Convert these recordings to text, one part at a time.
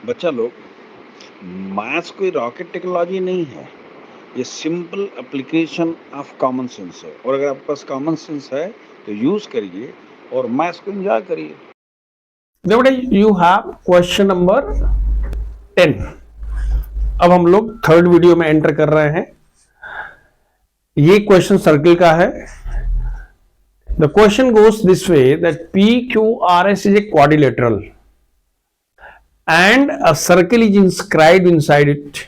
बच्चा लोग, मैथ्स कोई रॉकेट टेक्नोलॉजी नहीं है। ये simple application of common sense है और अगर आपके पास कॉमन सेंस है तो यूज करिए और मैथ्स को एंजॉय करिए। बेटा यू हैव क्वेश्चन नंबर 10। अब हम लोग थर्ड वीडियो में एंटर कर रहे हैं। ये क्वेश्चन सर्किल का है। The question goes this way that PQRS is a quadrilateral and a circle is inscribed inside it.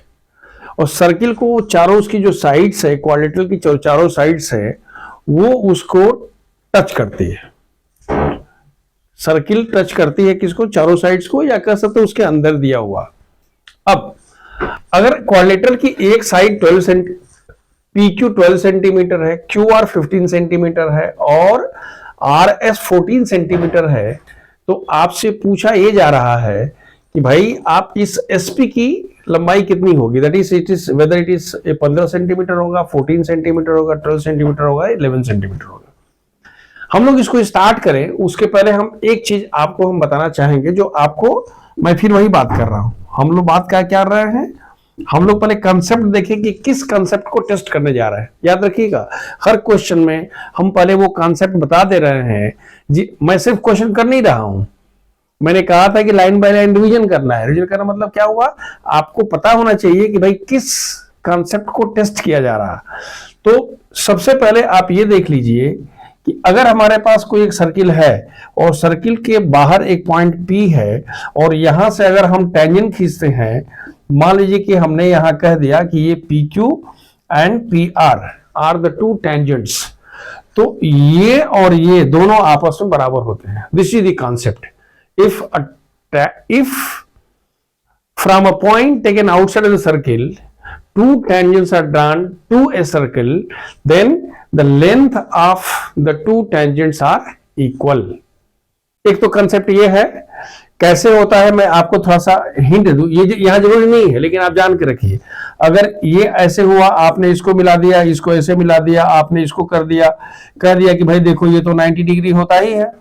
और सर्किल को चारों उसकी जो साइड्स है, क्वाड्रिलेटरल की चारों साइड्स है, वो उसको टच करती है। सर्किल टच करती है किसको? चारों साइड्स को, या कह सकते उसके अंदर दिया हुआ। अब अगर क्वाड्रिलेटरल की एक साइड 12 PQ 12 सेंटीमीटर है, QR 15 सेंटीमीटर है और RS 14 सेंटीमीटर है, तो आपसे पूछा यह जा रहा है कि भाई आप इस SP की लंबाई कितनी होगी, that is it is whether it is 15 centimetre होगा, 14 सेंटीमीटर होगा, 12 सेंटीमीटर होगा, 11 सेंटीमीटर होगा। हम लोग इसको स्टार्ट करें उसके पहले हम एक चीज आपको हम बताना चाहेंगे, जो आपको मैं फिर वही बात कर रहा हूं। हम लोग बात क्या कर रहे हैं, हम लोग पहले कंसेप्ट देखें कि किस कंसेप्ट को टेस्ट करने जा रहे हैं। याद रखिएगा, हर क्वेश्चन में हम पहले वो कंसेप्ट बता दे रहे हैं जी। मैं सिर्फ क्वेश्चन कर नहीं रहा हूं, मैंने कहा था कि लाइन बाय लाइन रिवीजन करना है। रिवीजन करना मतलब क्या हुआ, आपको पता होना चाहिए कि भाई किस कंसेप्ट को टेस्ट किया जा रहा है। तो सबसे पहले आप ये देख लीजिए कि अगर हमारे पास कोई एक सर्किल है और सर्किल के बाहर एक पॉइंट P है और यहां से अगर हम टेंजेंट खींचते हैं, मान लीजिए कि हमने यहां कह दिया कि ये PQ and PR are the two tangents, तो ये और ये दोनों आपस में बराबर होते हैं। This is the concept. If from a point taken outside of the circle, two tangents are drawn to a circle, then the length of the two tangents are equal. एक तो कंसेप्ट ये है। कैसे होता है मैं आपको थोड़ा सा हिंट दूं, ये यहां जरूरी नहीं है लेकिन आप जान के रखिए। अगर ये ऐसे हुआ, आपने इसको मिला दिया, इसको ऐसे मिला दिया, आपने इसको कर दिया, कह दिया कि भाई देखो ये तो 90 डिग्री होता ही है।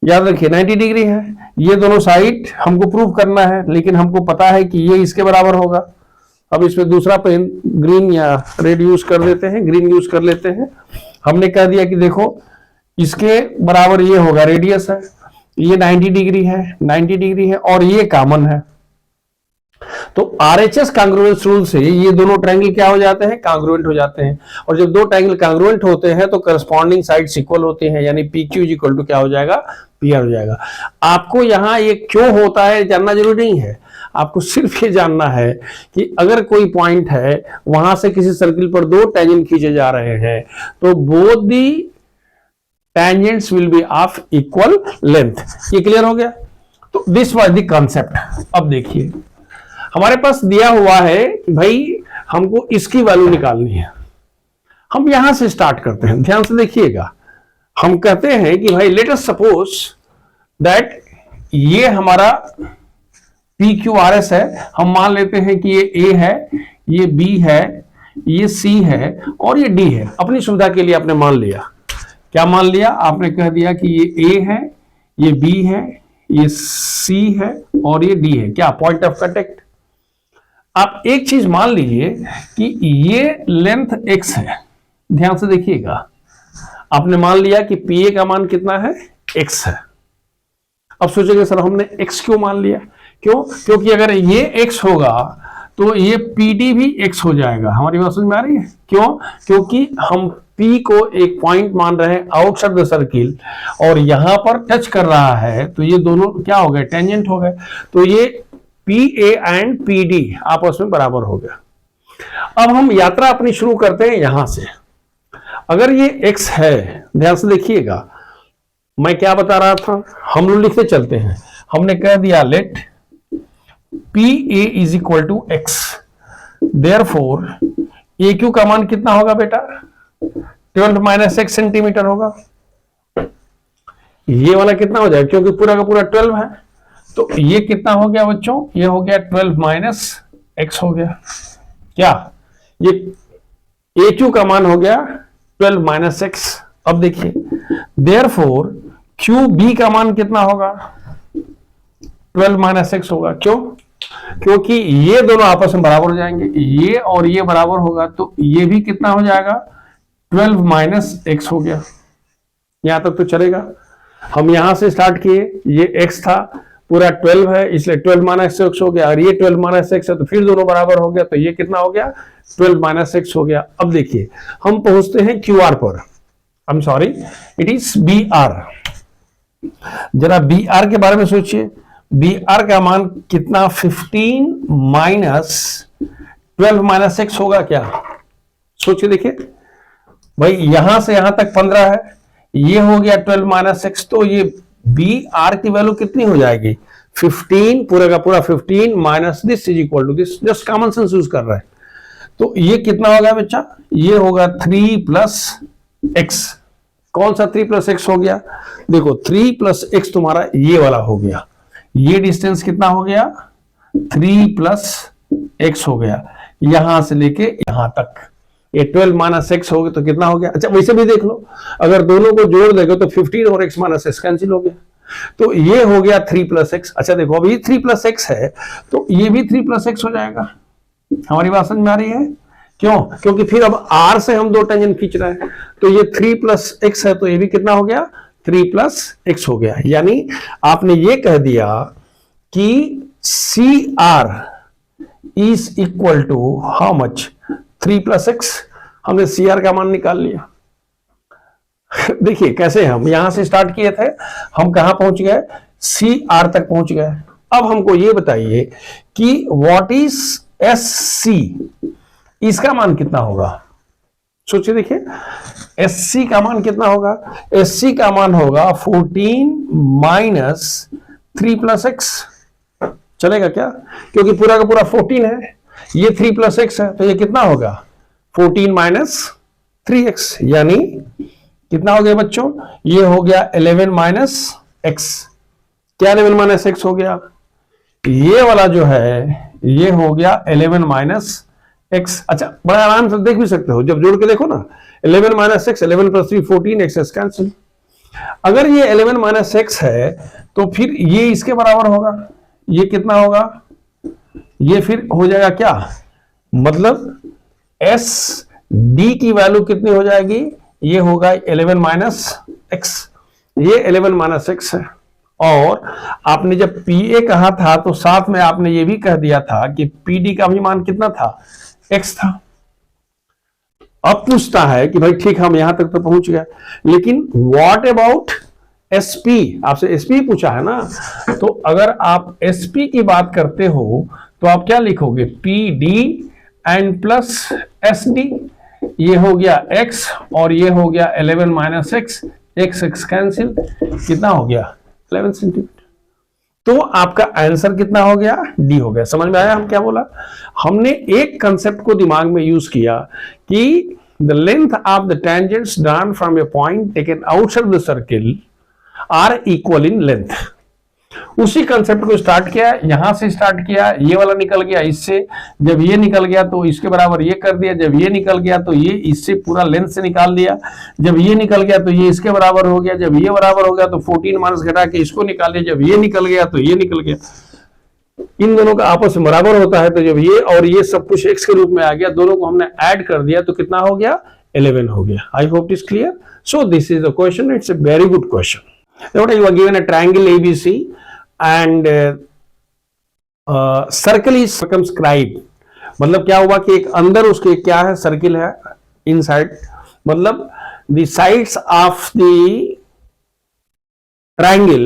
याद रखिए 90 डिग्री है। ये दोनों साइड हमको प्रूव करना है, लेकिन हमको पता है कि ये इसके बराबर होगा। अब इसमें दूसरा पेन ग्रीन या रेड यूज कर देते हैं, ग्रीन यूज कर लेते हैं। हमने कह दिया कि देखो इसके बराबर ये होगा, रेडियस है, ये 90 डिग्री है, 90 डिग्री है और ये कॉमन है। तो RHS कांग्रुएंस रूल से ये दोनों ट्रायंगल क्या हो जाते हैं? कांग्रुएंट हो जाते हैं। और जब दो ट्रायंगल कांग्रुएंट होते हैं तो करस्पॉन्डिंग साइड्स इक्वल होते हैं, यानी PQ इज इक्वल टू क्या हो जाएगा? PR हो जाएगा। आपको यहां ये क्यों होता है जानना जरूरी नहीं है, आपको सिर्फ ये जानना है कि अगर कोई पॉइंट है, वहां से किसी सर्किल पर दो टेंजेंट खींचे जा रहे हैं, तो both the tangents will be of equal length. ये क्लियर हो गया? तो दिस वाज द कॉन्सेप्ट। अब देखिए हमारे पास दिया हुआ है कि भाई हमको इसकी वैल्यू निकालनी है। हम यहां से स्टार्ट करते हैं, ध्यान से देखिएगा। हम कहते हैं कि भाई लेट अस सपोज दैट ये हमारा PQRS है। हम मान लेते हैं कि ये A है, ये B है, ये C है और ये D है। अपनी सुविधा के लिए आपने मान लिया। क्या मान लिया? आपने कह दिया कि ये A है, ये B है, ये C है और ये D है। क्या पॉइंट ऑफ कांटेक्ट? आप एक चीज मान लीजिए कि ये लेंथ x है। ध्यान से देखिएगा, आपने मान लिया कि PA का मान कितना है? x है। अब सोचेंगे सर हमने x क्यों मान लिया? क्यों? क्योंकि अगर ये x होगा तो ये PD भी x हो जाएगा। हमारी बात समझ में आ रही है? क्यों? क्योंकि हम P को एक पॉइंट मान रहे हैं आउटसाइड द सर्किल और यहां पर टच कर रहा है, तो ये दोनों क्या हो गए? टेंजेंट हो गए। तो ये PA एंड PD आपस में बराबर हो गया। अब हम यात्रा अपनी शुरू करते हैं यहां से। अगर ये x है, ध्यान से देखिएगा, मैं क्या बता रहा था, हम लोग लिखते चलते हैं। हमने कह दिया let PA is equal to x, therefore AQ का मान कितना होगा बेटा? 12 माइनस x सेंटीमीटर होगा। ये वाला कितना हो जाएगा? क्योंकि पूरा का पूरा 12 है, तो ये कितना हो गया बच्चों? ये हो गया 12 माइनस x हो गया। क्या ये AQ का मान हो गया 12 माइनस x। अब देखिए देयरफॉर QB का मान कितना होगा? 12 माइनस एक्स होगा। क्यों? क्योंकि ये दोनों आपस में बराबर हो जाएंगे, ये और ये बराबर होगा, तो ये भी कितना हो जाएगा, 12 माइनस एक्स हो गया। यहां तक तो चलेगा। हम यहां से स्टार्ट किए, ये x था, पूरा 12 है, इसलिए 12 माइनस एक्स हो गया, और ये 12 माइनस एक्स है, तो फिर दोनों बराबर हो गया, तो ये कितना हो गया, 12 माइनस एक्स हो गया। अब देखिए हम पहुंचते हैं QR पर, आई am sorry, it is BR। जरा BR के बारे में सोचिए, BR का मान कितना, 15 माइनस 12 माइनस एक्स होगा क्या? सोचिए, देखिए भाई, यहां से यहां तक 15 है, ये हो गया 12 माइनस एक्स, तो ये BR की वैल्यू कितनी हो जाएगी, 15, पूरा का पूरा 15 minus this is equal to this, just common sense use कर रहा है। तो ये कितना होगा बच्चा, ये होगा 3 प्लस एक्स। कौन सा 3 प्लस एक्स हो गया, देखो 3 प्लस एक्स तुम्हारा ये वाला हो गया, ये डिस्टेंस कितना हो गया, 3 प्लस एक्स हो गया, यहां से लेके यहां तक, ये 12 माइनस एक्स हो गया, तो कितना हो गया। अच्छा वैसे भी देख लो, अगर दोनों को जोड़ देगा तो 15 और एक्स माइनस एक्स कैंसिल हो गया, तो ये हो गया 3 प्लस एक्स। अच्छा देखो, अभी 3 प्लस एक्स है, तो ये भी 3 प्लस एक्स हो जाएगा। हमारी बात समझ में आ रही है? क्यों? क्योंकि फिर अब R से हम दो टेंजेंट खींच रहे हैं, तो ये 3 प्लस एक्स है, तो ये भी कितना हो गया, 3 प्लस एक्स हो गया। यानी आपने ये कह दिया कि CR is equal to how much, 3 plus x. हमने CR का मान निकाल लिया। देखिए कैसे, हम यहां से स्टार्ट किए थे, हम कहां पहुंच गए, CR तक पहुंच गए। अब हमको ये बताइए कि व्हाट इज SC, इसका मान कितना होगा। सोचिए, देखिए SC का मान कितना होगा, SC का मान होगा 14 माइनस 3 प्लस एक्स। चलेगा क्या? क्योंकि पूरा का पूरा 14 है, ये 3 प्लस एक्स है, तो ये कितना होगा, 14 माइनस 3x, यानी कितना हो गया बच्चों, ये हो गया 11 माइनस एक्स। क्या 11 माइनस एक्स हो गया, ये वाला जो है ये हो गया 11 माइनस एक्स। अच्छा बड़ा आराम से देख भी सकते हो, जब जोड़ के देखो ना, 11 minus x, 11 plus 3 14, x cancel. अगर ये 11 माइनस एक्स है, तो फिर ये इसके बराबर होगा, ये कितना होगा, ये फिर हो जाएगा क्या, मतलब एस डी की वैल्यू कितनी हो जाएगी, ये होगा 11 माइनस एक्स, ये 11 माइनस एक्स है। और आपने जब पीए कहा था, तो साथ में आपने ये भी कह दिया था कि पीडी का भी मान कितना था, एक्स था। अब पूछता है कि भाई ठीक, हम यहां तक तो पहुंच गए, लेकिन व्हाट अबाउट एसपी, आपसे एसपी पूछा है ना, तो अगर आप एसपी की बात करते हो तो आप क्या लिखोगे, P D and plus S D, ये हो गया x और ये हो गया 11 माइनस एक्स, एक्स कैंसिल, कितना हो गया 11 सेंटीमीटर। तो आपका आंसर कितना हो गया, डी हो गया। समझ में आया हम क्या बोला? हमने एक कंसेप्ट को दिमाग में यूज किया कि the length of the tangents drawn from a point taken outside the circle are equal in length. उसी कंसेप्ट को स्टार्ट किया, यहां से स्टार्ट किया, ये वाला निकल गया इससे, जब ये निकल गया तो इसके बराबर ये कर दिया, जब ये निकल गया तो ये इससे पूरा लेंथ से निकाल दिया, जब ये निकल गया तो ये इसके बराबर हो गया, जब ये बराबर हो गया तो 14 माइनस घटा के इसको निकाल दिया, जब ये निकल गया तो ये निकल गया। इन दोनों का आपस में बराबर होता है, तो जब ये और ये सब कुछ एक्स के रूप में आ गया, दोनों को हमने ऐड कर दिया तो कितना हो गया, 11 हो गया। I hope it is clear. So this is the question, it's a very good question. You are given a triangle ABC and circle is circumscribed. मतलब क्या हुआ कि एक अंदर उसके क्या है, सर्किल है इनसाइड, मतलब the sides of the triangle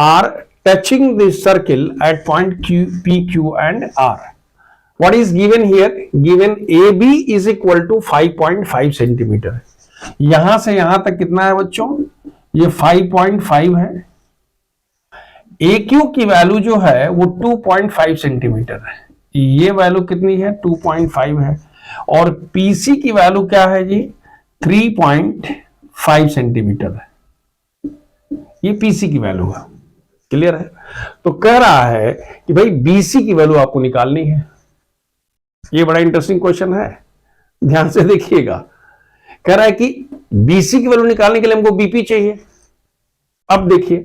are touching the circle at point Q, P, Q and R. What is given here? Given AB is equal to 5.5 centimetre. यहां से यहां तक कितना है बच्चों, ये 5.5 है। AQ की वैल्यू जो है वो 2.5 सेंटीमीटर है, ये वैल्यू कितनी है, 2.5 है। और PC की वैल्यू क्या है जी, 3.5 सेंटीमीटर है, ये PC की वैल्यू है। क्लियर है? तो कह रहा है कि भाई BC की वैल्यू आपको निकालनी है। ये बड़ा इंटरेस्टिंग क्वेश्चन है, ध्यान से देखिएगा। कह रहा है कि BC की वैल्यू निकालने के लिए हमको BP चाहिए। अब देखिए,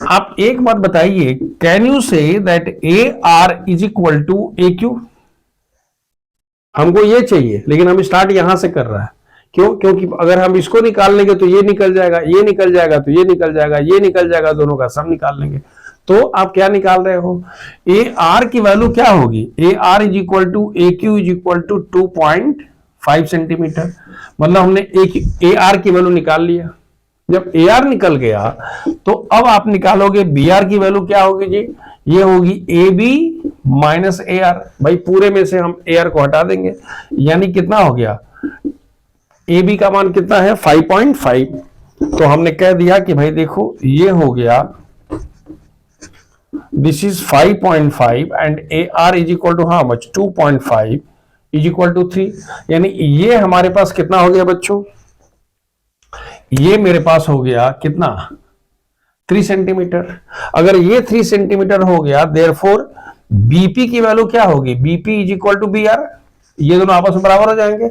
आप एक बात बताइए, can you say that A R is equal to A Q? हमको ये चाहिए, लेकिन हम स्टार्ट यहां से कर रहा है। क्यों? क्योंकि अगर हम इसको निकाल लेंगे तो ये निकल जाएगा, ये निकल जाएगा तो ये निकल जाएगा, ये निकल जाएगा, दोनों का सम निकाल लेंगे। तो आप क्या निकाल रहे हो? ए आर की वैल्यू क्या होगी? A R is equal to A Q is equal to 2.5 centimetre. मतलब हमने ए आर की वैल्यू निकाल लिया। जब ए आर निकल गया तो अब आप निकालोगे बी आर की वैल्यू क्या होगी जी? ये होगी A B minus A R. भाई पूरे में से हम ए आर को हटा देंगे, यानी कितना हो गया? ए बी का मान कितना है? 5.5। तो हमने कह दिया कि भाई देखो ये हो गया, this is 5.5 and A R is equal to how much? 2.5 is equal to 3। यानी ये हमारे पास कितना हो गया बच्चों? ये मेरे पास हो गया कितना? 3 सेंटीमीटर। अगर ये 3 सेंटीमीटर हो गया, देयरफॉर बीपी की वैल्यू क्या होगी? BP is equal to B R. ये दोनों आपस में बराबर हो जाएंगे।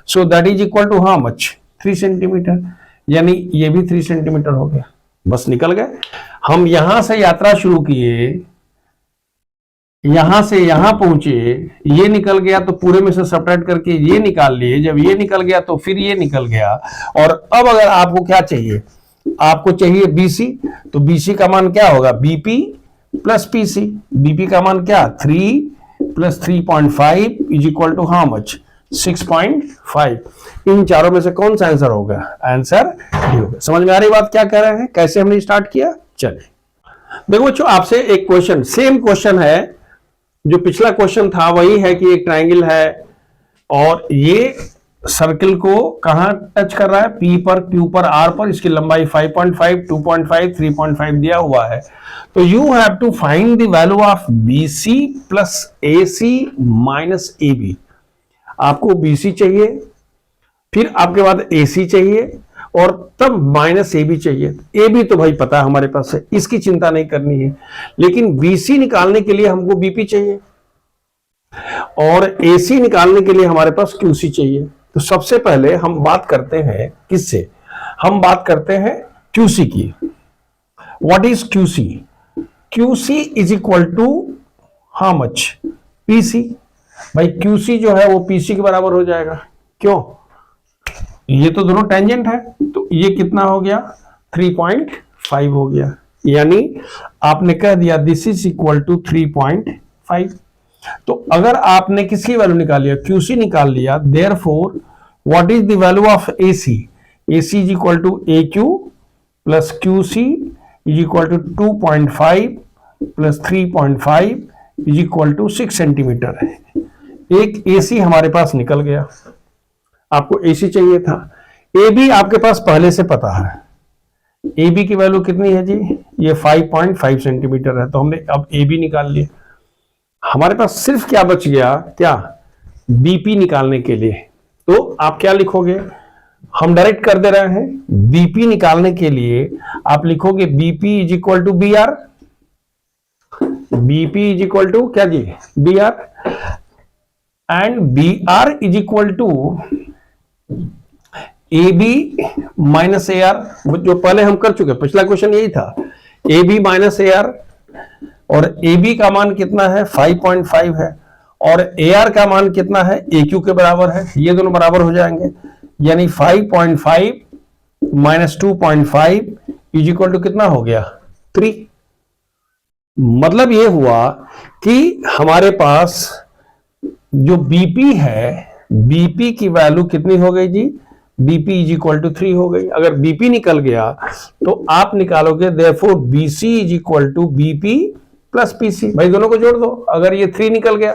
So that is equal to how much? 3 centimetre. यानी ये भी 3 सेंटीमीटर हो गया। बस निकल गए। हम यहां से यात्रा शुरू किए, यहां से यहां पहुंचे, ये निकल गया तो पूरे में से सब्ट्रैक्ट करके ये निकाल लिए। जब ये निकल गया तो फिर ये निकल गया। और अब अगर आपको क्या चाहिए? आपको चाहिए बीसी। तो बीसी का मान क्या होगा? BP plus PC. बीपी का मान क्या? 3 plus 3.5 is equal to how much? 6.5। इन चारों में से कौन सा आंसर होगा? आंसर डी होगा। समझ में आ रही बात क्या कह रहे हैं, कैसे हमने स्टार्ट किया? चलिए देखो बच्चों, आपसे एक क्वेश्चन, सेम क्वेश्चन है जो पिछला क्वेश्चन था, वही है कि एक ट्रायंगल है और ये सर्कल को कहां टच कर रहा है? पी पर, क्यू पर, आर पर। इसकी लंबाई 5.5, 2.5, 3.5 दिया हुआ है। तो you have to find the value of BC plus AC minus AB. आपको बीसी चाहिए, फिर आपके बाद एसी चाहिए और तब माइनस ए बी चाहिए। ए बी तो भाई पता है हमारे पास है, इसकी चिंता नहीं करनी है। लेकिन बीसी निकालने के लिए हमको बीपी चाहिए और एसी निकालने के लिए हमारे पास क्यूसी चाहिए। तो सबसे पहले हम बात करते हैं किससे? हम बात करते हैं क्यूसी की। What is QC? QC is equal to how much? PC. भाई क्यूसी जो है वो पीसी के बराबर हो जाएगा। क्यों? ये तो दोनों टेंजेंट है। तो ये कितना हो गया? 3.5 हो गया। यानी आपने कह दिया दिस इज इक्वल टू 3.5। तो अगर आपने किसकी वैल्यू निकाल लिया? क्यूसी निकाल लिया। Therefore what is the value of AC? AC is equal to A Q plus QC is equal to 2.5 plus 3.5 is equal to 6 centimetre है। एक एसी हमारे पास निकल गया। आपको एसी चाहिए था। ए बी आपके पास पहले से पता है। ए बी की वैल्यू कितनी है जी? ये 5.5 सेंटीमीटर है। तो हमने अब ए बी निकाल लिया। हमारे पास सिर्फ क्या बच गया? क्या? बीपी निकालने के लिए। तो आप क्या लिखोगे? हम डायरेक्ट कर दे रहे हैं। बीपी निकालने के लिए आप लिखोगे BP is equal to B R. BP is equal to क्या जी? B R. And B R is equal to A B minus A R, जो पहले हम कर चुके। पिछला क्वेश्चन यही था, A B minus A R. और ए बी का मान कितना है? 5.5 है। और ए आर का मान कितना है? ए क्यू के बराबर है। ये दोनों बराबर हो जाएंगे। यानी 5.5 माइनस 2.5 इज इक्वल टू कितना हो गया? 3। मतलब ये हुआ कि हमारे पास जो बीपी है, बीपी की वैल्यू कितनी हो गई जी? बीपी इज इक्वल टू 3 हो गई। अगर बीपी निकल गया तो आप निकालोगे therefore BC is equal to BP plus PC. भाई दोनों को जोड़ दो। अगर ये 3 निकल गया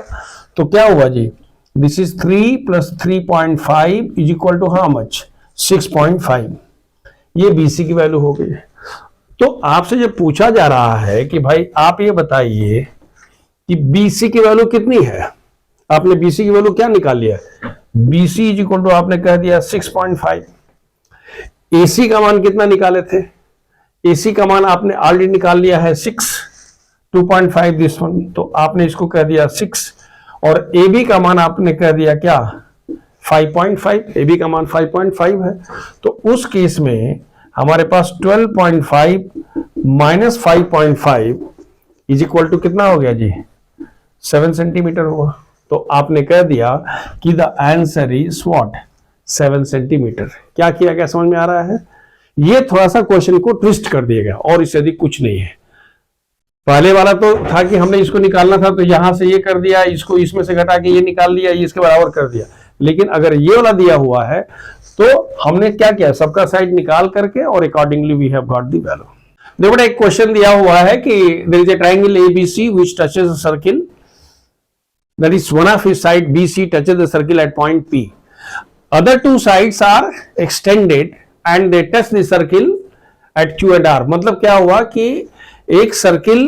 तो क्या हुआ जी? This is 3 plus 3.5 is equal to how much? 6.5। ये बीसी की वैल्यू हो गई। तो आपसे जब पूछा जा रहा है कि भाई आप ये बताइए कि बीसी की वैल्यू कितनी है, आपने बीसी की वैल्यू क्या निकाल लिया? बीसी इज इक्वल टू आपने कह दिया 6.5। एसी का मान कितना निकाले थे? एसी का मान आपने ऑलरेडी निकाल लिया है 6, 2.5 दिस वन। तो आपने इसको कह दिया 6। और ए बी का मान आपने कह दिया क्या? 5.5। ए बी का मान 5.5 है। तो उस केस में हमारे पास 12.5 माइनस 5.5 इज इक्वल टू कितना हो गया जी, 7 सेंटीमीटर हुआ। तो आपने कह दिया कि the answer is what, 7 centimetre. क्या किया गया, समझ में आ रहा है? ये थोड़ा सा क्वेश्चन को ट्विस्ट कर दिया गया और इससे अधिक कुछ नहीं है। पहले वाला तो था कि हमने इसको निकालना था तो यहां से ये कर दिया, इसको इसमें से घटा के ये निकाल लिया, ये इसके बराबर कर दिया। लेकिन अगर ये वाला दिया हुआ है तो हमने क्या किया, सबका साइड निकाल करके और accordingly we have got the value. देखो बेटा, एक क्वेश्चन दिया हुआ है कि there is a triangle ABC which touches a circle, that is one of his side BC touches the circle at point P. Other two sides are extended and they touch the circle at Q and R. मतलब क्या हुआ कि एक circle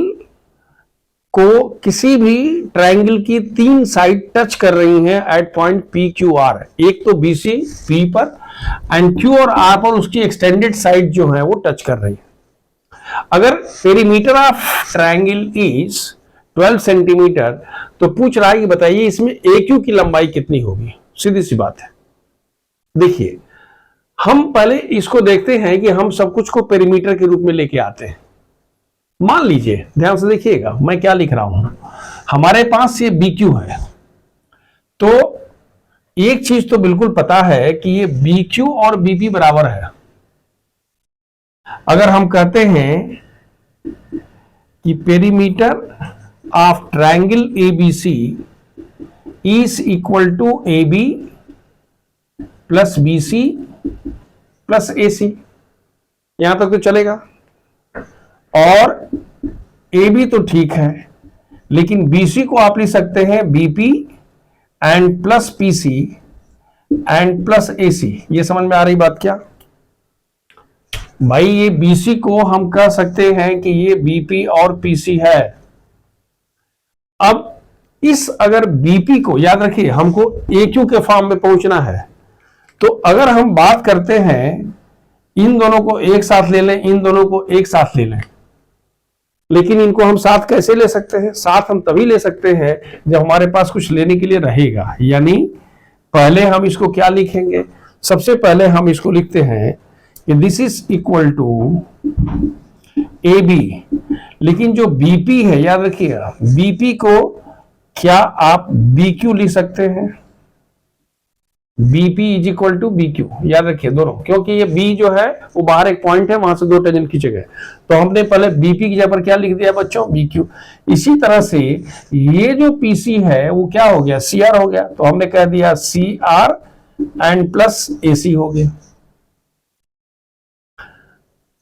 को किसी भी triangle की 3 side touch कर रही हैं at point P Q R। एक तो BC P पर एंड Q और R पर उसकी एक्सटेंडेड साइड जो है वो टच कर रही है। अगर perimeter of triangle is 12 centimetre तो पूछ रहा है कि बताइए इसमें AQ की लंबाई कितनी होगी। सीधी सी बात है। देखिए, हम पहले इसको देखते हैं कि हम सब कुछ को पेरीमीटर के रूप में लेके आते हैं। मान लीजिए, ध्यान से देखिएगा मैं क्या लिख रहा हूं। हमारे पास ये BQ है, तो एक चीज तो बिल्कुल पता है कि ये BQ और BP बराबर है। अगर हम कहते हैं कि perimeter of triangle ABC is equal to AB plus BC plus AC, यहां तक तो चलेगा। और AB तो ठीक है, लेकिन BC को आप लिख सकते हैं BP and plus PC and plus AC। ये समझ में आ रही बात क्या भाई? ये BC को हम कह सकते हैं कि ये BP और PC है। अब इस अगर BP को याद रखिए, हमको AQ के फॉर्म में पहुंचना है, तो अगर हम बात करते हैं इन दोनों को एक साथ ले लें, इन दोनों को एक साथ ले लें, लेकिन इनको हम साथ कैसे ले सकते हैं? साथ हम तभी ले सकते हैं जब हमारे पास कुछ लेने के लिए रहेगा। यानी पहले हम इसको क्या लिखेंगे? सबसे पहले हम इसको लिखते हैं कि this is equal to AB, लेकिन जो BP है याद रखिएगा, BP को क्या आप BQ लिख सकते हैं? BP is equal to BQ, याद रखिए दोनों, क्योंकि ये B जो है वो बाहर एक पॉइंट है, वहां से 2 टेंजेंट खींचे गए, तो हमने पहले BP की जगह पर क्या लिख दिया बच्चों? BQ। इसी तरह से ये जो PC है वो क्या हो गया? CR हो गया, तो हमने कह दिया CR एंड प्लस AC हो गया।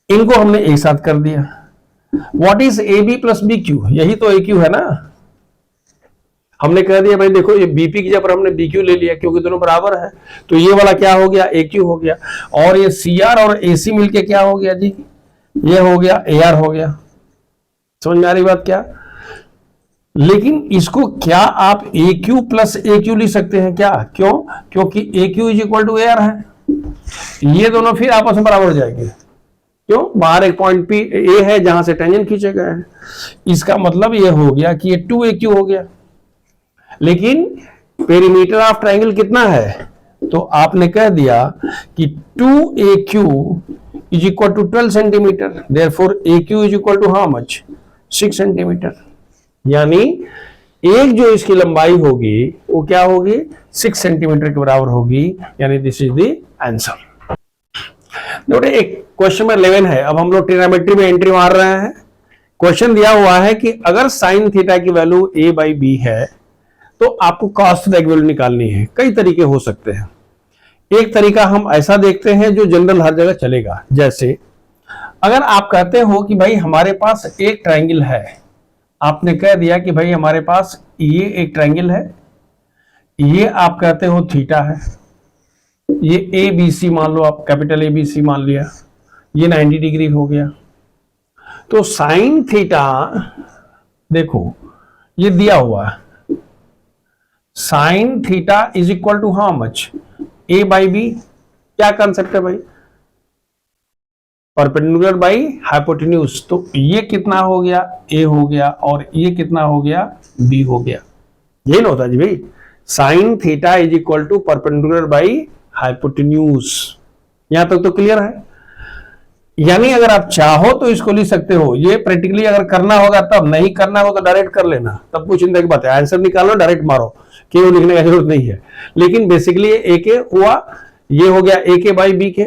इनको हमने एक साथ कर दिया। What is AB plus BQ? यही तो AQ है ना। हमने कह दिया भाई देखो, ये BP की जगह पर हमने BQ ले लिया क्योंकि दोनों बराबर है, तो ये वाला क्या हो गया? AQ हो गया। और ये CR और AC मिलके क्या हो गया जी? ये हो गया AR हो गया। समझ में आ रही बात क्या? लेकिन इसको क्या आप AQ प्लस AQ लिख सकते हैं क्या? क्यों? क्योंकि AQ is equal to AR है। ये दोनों फिर आपस में बराबर हो जाएंगे। क्यों? बाहर एक पॉइंट P A है जहां से टेंजेंट खींचे गए हैं। इसका मतलब ये हो गया कि ये 2AQ हो गया। लेकिन पेरीमीटर ऑफ ट्रायंगल कितना है? तो आपने कह दिया कि 2AQ is equal to 12 centimetre, therefore AQ is equal to how much? 6 centimetre. यानी एक जो इसकी लंबाई होगी वो क्या होगी? 6 सेंटीमीटर के बराबर होगी। यानी this is the answer. Note, एक क्वेश्चन में 11 है। अब हम लोग ट्रिग्नोमेट्री में एंट्री मार रहे हैं। क्वेश्चन दिया हुआ है कि अगर साइन थीटा की वैल्यू A/B है तो आपको कॉस थीटा की वैल्यू निकालनी है। कई तरीके हो सकते हैं। एक तरीका हम ऐसा देखते हैं जो जनरल हर जगह चलेगा। जैसे अगर आप कहते हो कि भाई हमारे पास एक ट्रायंगल है, आपने कह दिया कि भाई हमारे पास ये एक ट्रायंगल है, ये आप कहते हो थीटा है, ये ABC मान लो, आप कैपिटल ABC मान लिया, ये 90 डिग्री हो गया। तो साइन थीटा देखो ये दिया हुआ है, sine theta is equal to how much? A/B। क्या कंसेप्ट है भाई? Perpendicular by hypotenuse. तो ये कितना हो गया? A हो गया, और ये कितना हो गया? B हो गया। यही ना होता जी भाई, sine theta is equal to perpendicular by hypotenuse. यहां तक तो क्लियर है। यानी अगर आप चाहो तो इसको लिख सकते हो, ये प्रैक्टिकली अगर करना होगा तब, नहीं करना हो तो डायरेक्ट कर लेना, तब कुछ चिंता की बात है, आंसर निकालो डायरेक्ट मारो, केवल लिखने का जरूरत नहीं है। लेकिन बेसिकली ए के हुआ, ये हो गया ए के बाई बी के।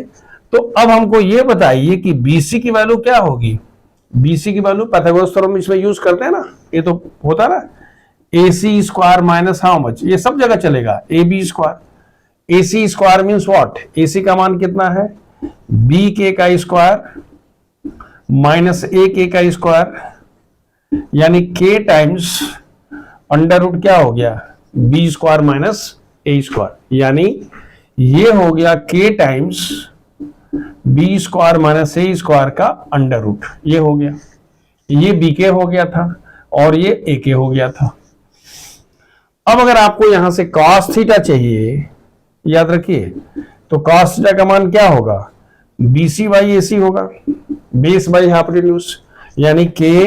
तो अब हमको ये बताइए कि बीसी की वैल्यू क्या होगी। बीसी की वैल्यू पाइथागोरस थ्योरम इसमें यूज करते हैं ना, ये तो होता ना, A C square minus how much, ये सब जगह चलेगा, A B square. A C square means what, A C का मान कितना है, बी के का स्क्वायर माइनस ए के का स्क्वायर, यानी के टाइम्स अंडर रूट क्या हो गया, B square minus A square, यानी ये हो गया के times B square minus A square का अंडर रूट, ये हो गया, ये बी के हो गया था और ये ए के हो गया था। अब अगर आपको यहां से cos थीटा चाहिए, याद रखिए, तो cos थीटा का मान क्या होगा, BC बाई AC होगा, बेस बाई हाइपोटेन्यूज, यानी के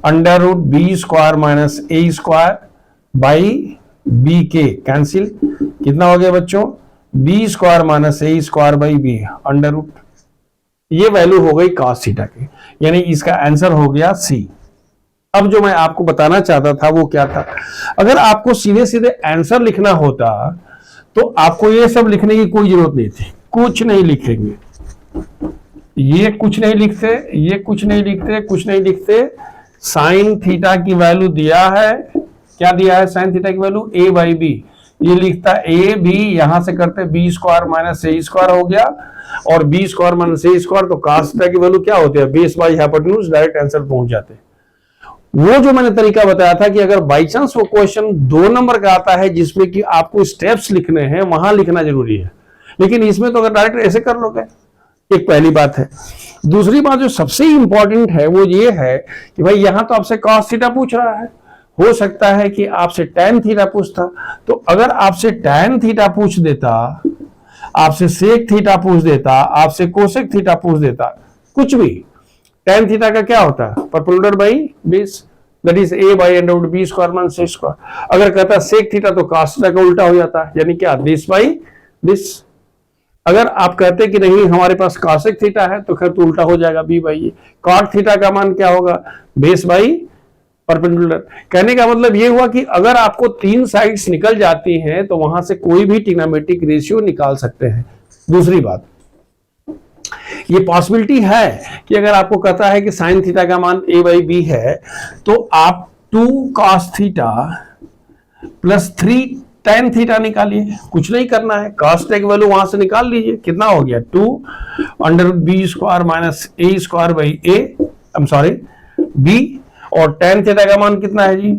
under root B square minus A square by B के, कैंसिल, कितना हो गया बच्चों, B square minus A square by B under root, ये वैल्यू हो गई cos थीटा की, यानी इसका आंसर हो गया सी। अब जो मैं आपको बताना चाहता था वो क्या था, अगर आपको सीधे सीधे आंसर लिखना होता तो आपको ये सब लिखने की कोई जरूरत नहीं थी, कुछ नहीं लिखेंगे, ये कुछ नहीं लिखते, ये कुछ नहीं लिखते, कुछ नहीं लिखते। साइन थीटा की वैल्यू दिया है, क्या दिया है, साइन थीटा की वैल्यू ए बाई बी, ये लिखता ए बी, यहां से करते B square minus A square हो गया, और B square minus A square, तो cos थीटा की वैल्यू क्या होती है, base by hypotenuse, direct answer पहुंच जाते। वो जो मैंने तरीका बताया था कि अगर बाई चांस वो क्वेश्चन 2 नंबर का आता है जिसमें कि आपको स्टेप्स लिखने हैं, वहां लिखना जरूरी है, लेकिन इसमें तो अगर डायरेक्ट ऐसे कर लोगे, एक पहली बात है। दूसरी बात जो सबसे इंपॉर्टेंट है वो ये है कि भाई यहां तो आपसे cos थीटा पूछ रहा है, हो सकता है कि आपसे tan थीटा पूछता, तो अगर आपसे tan थीटा पूछ देता, आपसे sec थीटा पूछ देता, आपसे cosec थीटा पूछ देता, कुछ भी, tan थीटा का क्या होता है, perpendicular by base, that is a by under root b square minus c square. अगर कहता sec थीटा तो cos थीटा का उल्टा हो जाता है, यानी क्या, दिस बाई दिस। अगर आप कहते कि नहीं हमारे पास cosec थीटा है तो खैर तो उल्टा हो जाएगा, b by A. cot theta का मान क्या होगा, बेस बाई परपेंडिकुलर। कहने का मतलब ये हुआ कि अगर आपको 3 साइड्स निकल जाती हैं तो वहां से कोई भी ट्रिग्नोमेट्रिक रेशियो निकाल सकते हैं। दूसरी बात, ये पॉसिबिलिटी है कि अगर आपको कहता है कि साइन थीटा का मान a बाई बी है, तो आप 2 cos theta plus 3 tan theta निकालिए, कुछ नहीं करना है, cos थीटा की वैल्यू वहां से निकाल लीजिए, कितना हो गया, 2 under root B square minus A square by A, I am sorry B, और tan थीटा का मान कितना है जी,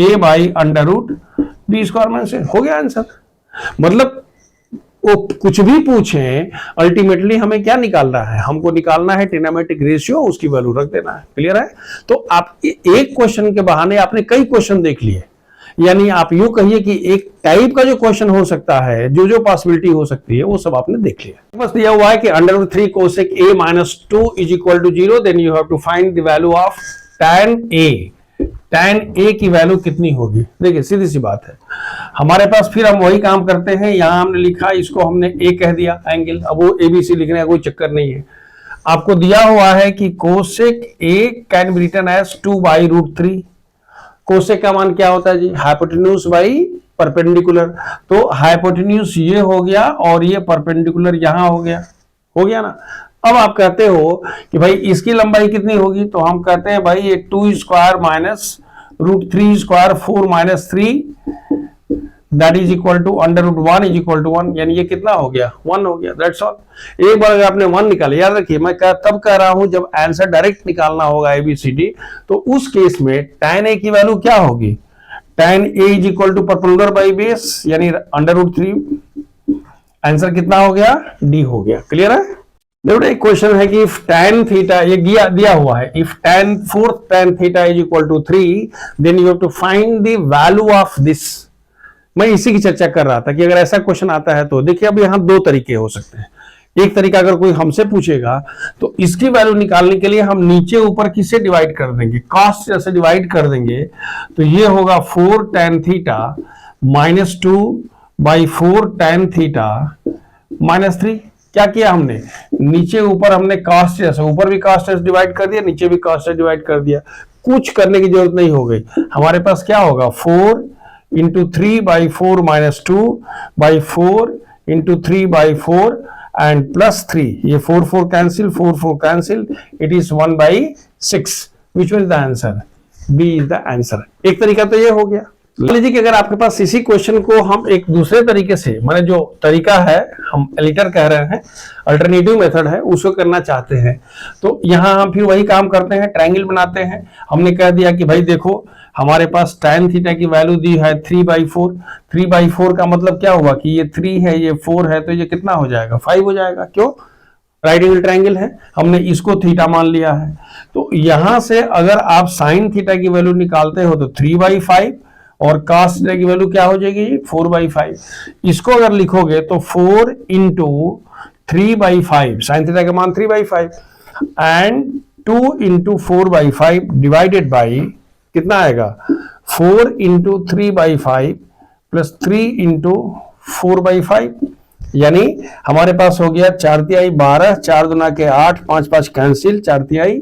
a by under root B square minus A, हो गया आंसर। मतलब वो कुछ भी पूछे, अल्टीमेटली हमें क्या निकालना है, हमको निकालना है ट्रिग्नोमेट्रिक रेशियो, उसकी वैल्यू रख देना है। क्लियर है? तो आप एक क्वेश्चन के बहाने आपने कई क्वेश्चन देख लिए, यानी आप यूं कहिए कि एक टाइप का जो क्वेश्चन हो सकता है, जो जो पॉसिबिलिटी हो सकती है वो सब आपने देख लिया। बस दिया हुआ है कि under root 3 cosec a minus 2 is equal to 0, then you have to find the value of tan a। tan a की वैल्यू कितनी होगी, देखिए सीधी सी बात है, हमारे पास फिर हम वही काम करते हैं, यहां हमने लिखा, इसको हमने a कह दिया एंगल, अब वो ABC लिखने का कोई चक्कर नहीं है। आपको दिया हुआ है कि cosec a can be written as 2 by root 3, cosec का मान क्या होता है जी, हाइपोटेन्यूज बाई परपेंडिकुलर, तो हाइपोटेन्यूज ये हो गया और ये परपेंडिकुलर यहां हो गया ना। अब आप कहते हो कि भाई इसकी लंबाई कितनी होगी, तो हम कहते हैं भाई ये 2 square minus root 3 square 4 minus 3 that is equal to under root 1 is equal to 1, यानी ये कितना हो गया, 1 हो गया, दैट्स ऑल। एक बार अगर आपने 1 निकाला, याद रखिए मैं तब कह रहा हूं जब आंसर डायरेक्ट निकालना होगा ABCD, तो उस केस में tan a की वैल्यू क्या होगी, tan a is equal to perpendicular by base, यानी अंडर रूट 3, आंसर कितना हो गया, D हो गया। क्लियर है? देखो एक क्वेश्चन है कि इफ tan थीटा, ये दिया हुआ है, if fourth tan theta is equal to 3, then you have to find the value of this. मैं इसी की चर्चा कर रहा था कि अगर ऐसा क्वेश्चन आता है तो देखिए, अब यहां 2 तरीके हो सकते हैं। एक तरीका, अगर कोई हमसे पूछेगा तो इसकी वैल्यू निकालने के लिए हम नीचे ऊपर किससे डिवाइड कर देंगे, cos से डिवाइड कर देंगे, तो ये होगा 4 tan theta minus 2 by 4 tan theta minus 3, क्या किया हमने, नीचे ऊपर हमने कास्ट, जैसे ऊपर भी कास्ट डिवाइड कर दिया, नीचे भी कास्ट डिवाइड कर दिया, कुछ करने की जरूरत नहीं हो गई। हमारे पास क्या होगा, 4 into 3/4 minus 2/4 into 3/4 and plus 3, ये 4 cancel, 4 cancel, it is 1/6, which is the answer, B is the answer. एक तरीका तो ये हो गया। मान लीजिए कि अगर आपके पास इसी क्वेश्चन को हम एक दूसरे तरीके से, माने जो तरीका है हम एलिटर कह रहे हैं, अल्टरनेटिव मेथड है, उसको करना चाहते हैं, तो यहां हम फिर वही काम करते हैं, ट्रायंगल बनाते हैं। हमने कह दिया कि भाई देखो हमारे पास tan थीटा की वैल्यू दी है 3/4, 3/4 का मतलब क्या हुआ कि ये 3 है, ये 4 है, तो ये कितना हो जाएगा, 5 हो जाएगा। क्यों, राइट एंगल ट्रायंगल है, हमने इसको थीटा मान लिया है। तो यहां से अगर आप साइन थीटा की वैल्यू निकालते हो तो 3/5 और cos थीटा की वैल्यू क्या हो जाएगी, 4/5। इसको अगर लिखोगे तो 4 इंटू 3/5, साइन थीटा का मान 3/5 एंड 2 इंटू 4/5 डिवाइडेड बाई कितना आएगा, 4 इंटू 3/5 प्लस 3 इंटू 4/5, यानी हमारे पास हो गया 4×3 12, 4 दूना के 8, 5 कैंसिल, 4×3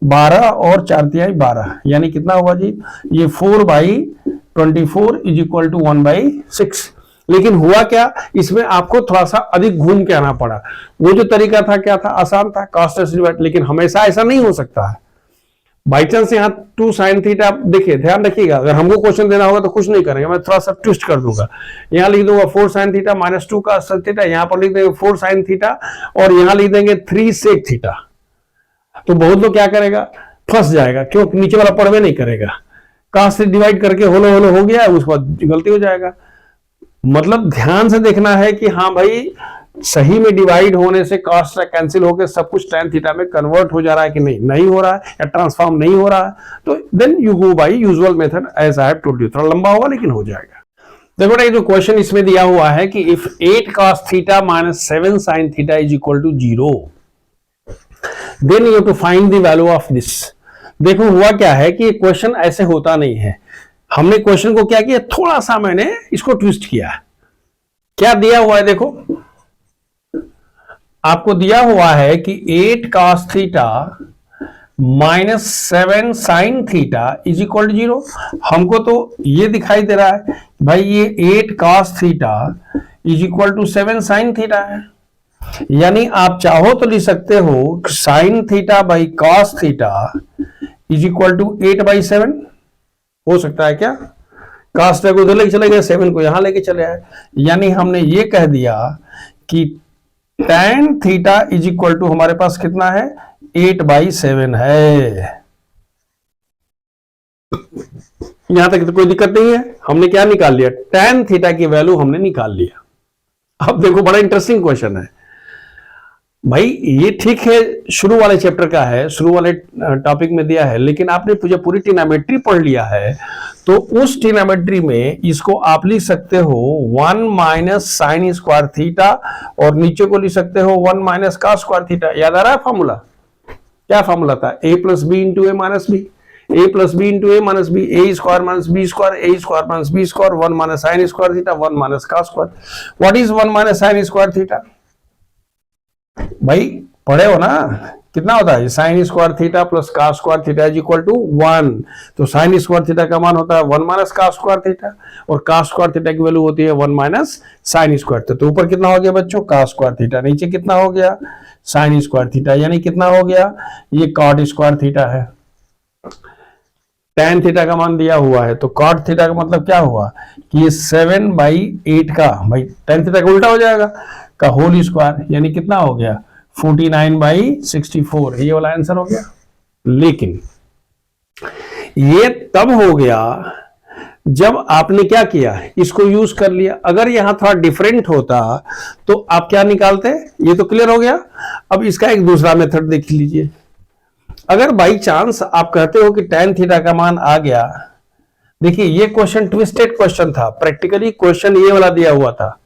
12 और 4×3 12, यानी कितना हुआ जी, ये 4/24 इज इक्वल टू 1/6। लेकिन हुआ क्या, इसमें आपको थोड़ा सा अधिक घूम के आना पड़ा। वो जो तरीका था क्या था, आसान था, कॉस्ट डिवाइड, लेकिन हमेशा ऐसा नहीं हो सकता है। बाई चांस यहाँ 2 साइन थीटा, देखिए ध्यान रखिएगा, अगर हमको क्वेश्चन देना होगा तो कुछ नहीं करेंगे, मैं थोड़ा सा ट्विस्ट कर दूंगा, यहाँ लिख दूंगा 4 साइन थीटा माइनस 2 का sin थीटा, यहाँ पर लिख देंगे 4 साइन थीटा और यहाँ लिख देंगे 3 सेक थीटा। तो बहुत लोग क्या करेगा, फंस जाएगा, क्यों, नीचे वाला पढ़वे नहीं करेगा, कहां से डिवाइड करके होलो होलो हो गया, उसके बाद गलती हो जाएगा। मतलब ध्यान से देखना है कि हाँ भाई सही में डिवाइड होने से कॉस्ट कैंसिल होकर सब कुछ tan थीटा में कन्वर्ट हो जा रहा है कि नहीं, नहीं हो रहा है या ट्रांसफॉर्म नहीं हो रहा है, तो then you go by usual method as I have told you. थोड़ा लंबा होगा लेकिन हो जाएगा। देखो ये जो क्वेश्चन इसमें दिया हुआ है कि if 8 cos theta minus 7 sin theta is equal to 0, then you to find the value of this. देखो हुआ क्या है कि क्वेश्चन ऐसे होता नहीं है, हमने क्वेश्चन को क्या किया, थोड़ा सा मैंने इसको ट्विस्ट किया है। क्या दिया हुआ है, देखो आपको दिया हुआ है कि 8 cos theta minus 7 sin theta is equal to 0। हमको तो ये दिखाई दे रहा है भाई ये 8 cos theta is equal to 7 sin theta है, यानी आप चाहो तो लिख सकते हो sin theta by cos theta is equal to 8/7। हो सकता है क्या, cos थीटा को उधर लेके चले गए, 7 को यहां लेके चले आए, यानी हमने ये कह दिया कि tan theta is equal to हमारे पास कितना है, 8/7 है। यहां तक तो कोई दिक्कत नहीं है, हमने क्या निकाल लिया, tan थीटा की वैल्यू हमने निकाल लिया। अब देखो बड़ा इंटरेस्टिंग क्वेश्चन है भाई, ये ठीक है शुरू वाले चैप्टर का है, शुरू वाले टॉपिक में दिया है, लेकिन आपने जो पूरी ट्रिग्नोमेट्री पढ़ लिया है तो उस ट्रिग्नोमेट्री में इसको आप लिख सकते हो 1 माइनस साइन स्क्वायर थीटा और नीचे को लिख सकते हो 1 माइनस कॉस स्क्वायर थीटा। याद आ रहा है फॉर्मूला, क्या फॉर्मूला था, a plus B into A minus B, a plus B into A minus B, A square minus B square, A square minus B square, 1 minus sine square theta, 1 minus cos square. What is 1 minus sine square theta, भाई पढ़े हो ना, कितना होता है, sine square theta plus cos square theta is equal to 1। तो sign square theta का मान होता है 1 माइनस कॉस स्क्वायर थीटा और कॉस स्क्वायर थीटा की वैल्यू होती है 1 माइनस साइन स्क्वायर थीटा। तो ऊपर कितना हो गया बच्चों, कॉस स्क्वायर थीटा, नीचे कितना हो गया, साइन स्क्वायर थीटा, यानी कितना हो गया, ये कॉट स्क्वायर थीटा है। tan थीटा का मान दिया हुआ है तो कॉट थीटा का मतलब क्या हुआ कि ये 7/8 का, भाई tan थीटा का उल्टा हो जाएगा, का होल स्क्वायर, यानी कितना हो गया 49/64, ये वाला आंसर हो गया। लेकिन ये तब हो गया जब आपने क्या किया, इसको यूज कर लिया। अगर यहां थोड़ा डिफरेंट होता तो आप क्या निकालते, ये तो क्लियर हो गया। अब इसका एक दूसरा मेथड देख लीजिए। अगर बाई चांस आप कहते हो कि tan थीटा का मान आ गया, देखिए ये क्वेश्चन ट्विस्टेड क्वेश्चन था, प्रैक्टिकली क्वेश्चन ये वाला दिया हुआ था,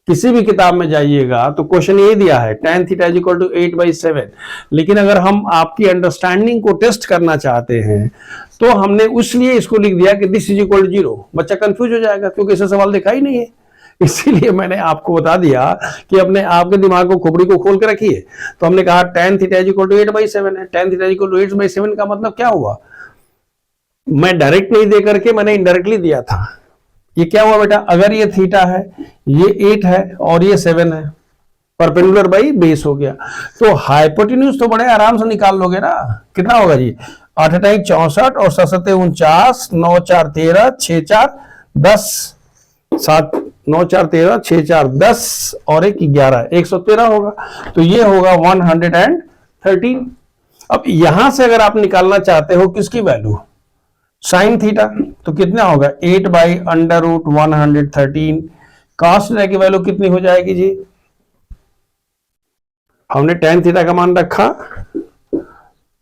किसी भी किताब में जाइएगा तो क्वेश्चन ये दिया है tan theta is equal to 8/7। लेकिन अगर हम आपकी अंडरस्टैंडिंग को टेस्ट करना चाहते हैं तो हमने इसलिए इसको लिख दिया कि दिस इज इक्वल टू 0। बच्चा कंफ्यूज हो जाएगा क्योंकि ऐसा सवाल देखा ही नहीं है। इसीलिए मैंने आपको बता दिया कि अपने आपके दिमाग को, खोपड़ी को खोल के रखिए। तो हमने कहा tan theta is equal to 8/7 है। tan theta is equal to 8/7 का मतलब क्या हुआ, मैं डायरेक्ट नहीं दे करके मैंने इनडायरेक्टली दिया था। ये क्या हुआ बेटा, अगर ये थीटा है, ये 8 है और ये 7 है, परपेंडिकुलर बाई बेस हो गया, तो हाइपोटेन्यूज तो बड़े आराम से निकाल लोगे ना। कितना होगा जी, 8 × 64 और 7 × 49, 9 × 4 = 13, 6 × 4 = 10, 7 9 × 4 = 13, 6 × 4 = 10 और 1 = 11, 113 होगा। तो ये होगा 113। अब यहां से अगर आप निकालना चाहते हो किसकी वैल्यू, साइन थीटा, तो कितना होगा 8/√113। कॉस थीटा की वैल्यू कितनी हो जाएगी जी, हमने tan थीटा का मान रखा,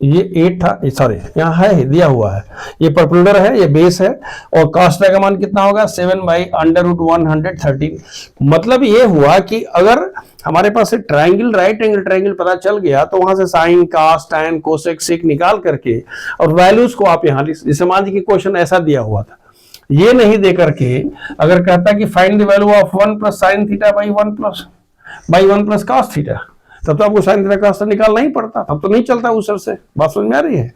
ये 8 था, सॉरी यहाँ है दिया हुआ है, ये परपेंडिकुलर है, ये बेस है, और cos थीटा का मान कितना होगा 7/√113। मतलब ये हुआ कि अगर हमारे पास एक ट्राइंगल, राइट एंगल ट्राइंगल पता चल गया, तो वहां से साइन, cos, tan, कोसेक, सेक निकाल करके और वैल्यूज को आप यहाँ, जैसे मान लीजिए कि क्वेश्चन ऐसा दिया हुआ था, ये नहीं दे करके अगर कहता कि find the value of 1 + sin theta by 1 + cos theta, तब तो आपको साइन थीटा का निकालना ही पड़ता, तब तो नहीं चलता उस से। बात समझ में आ रही है?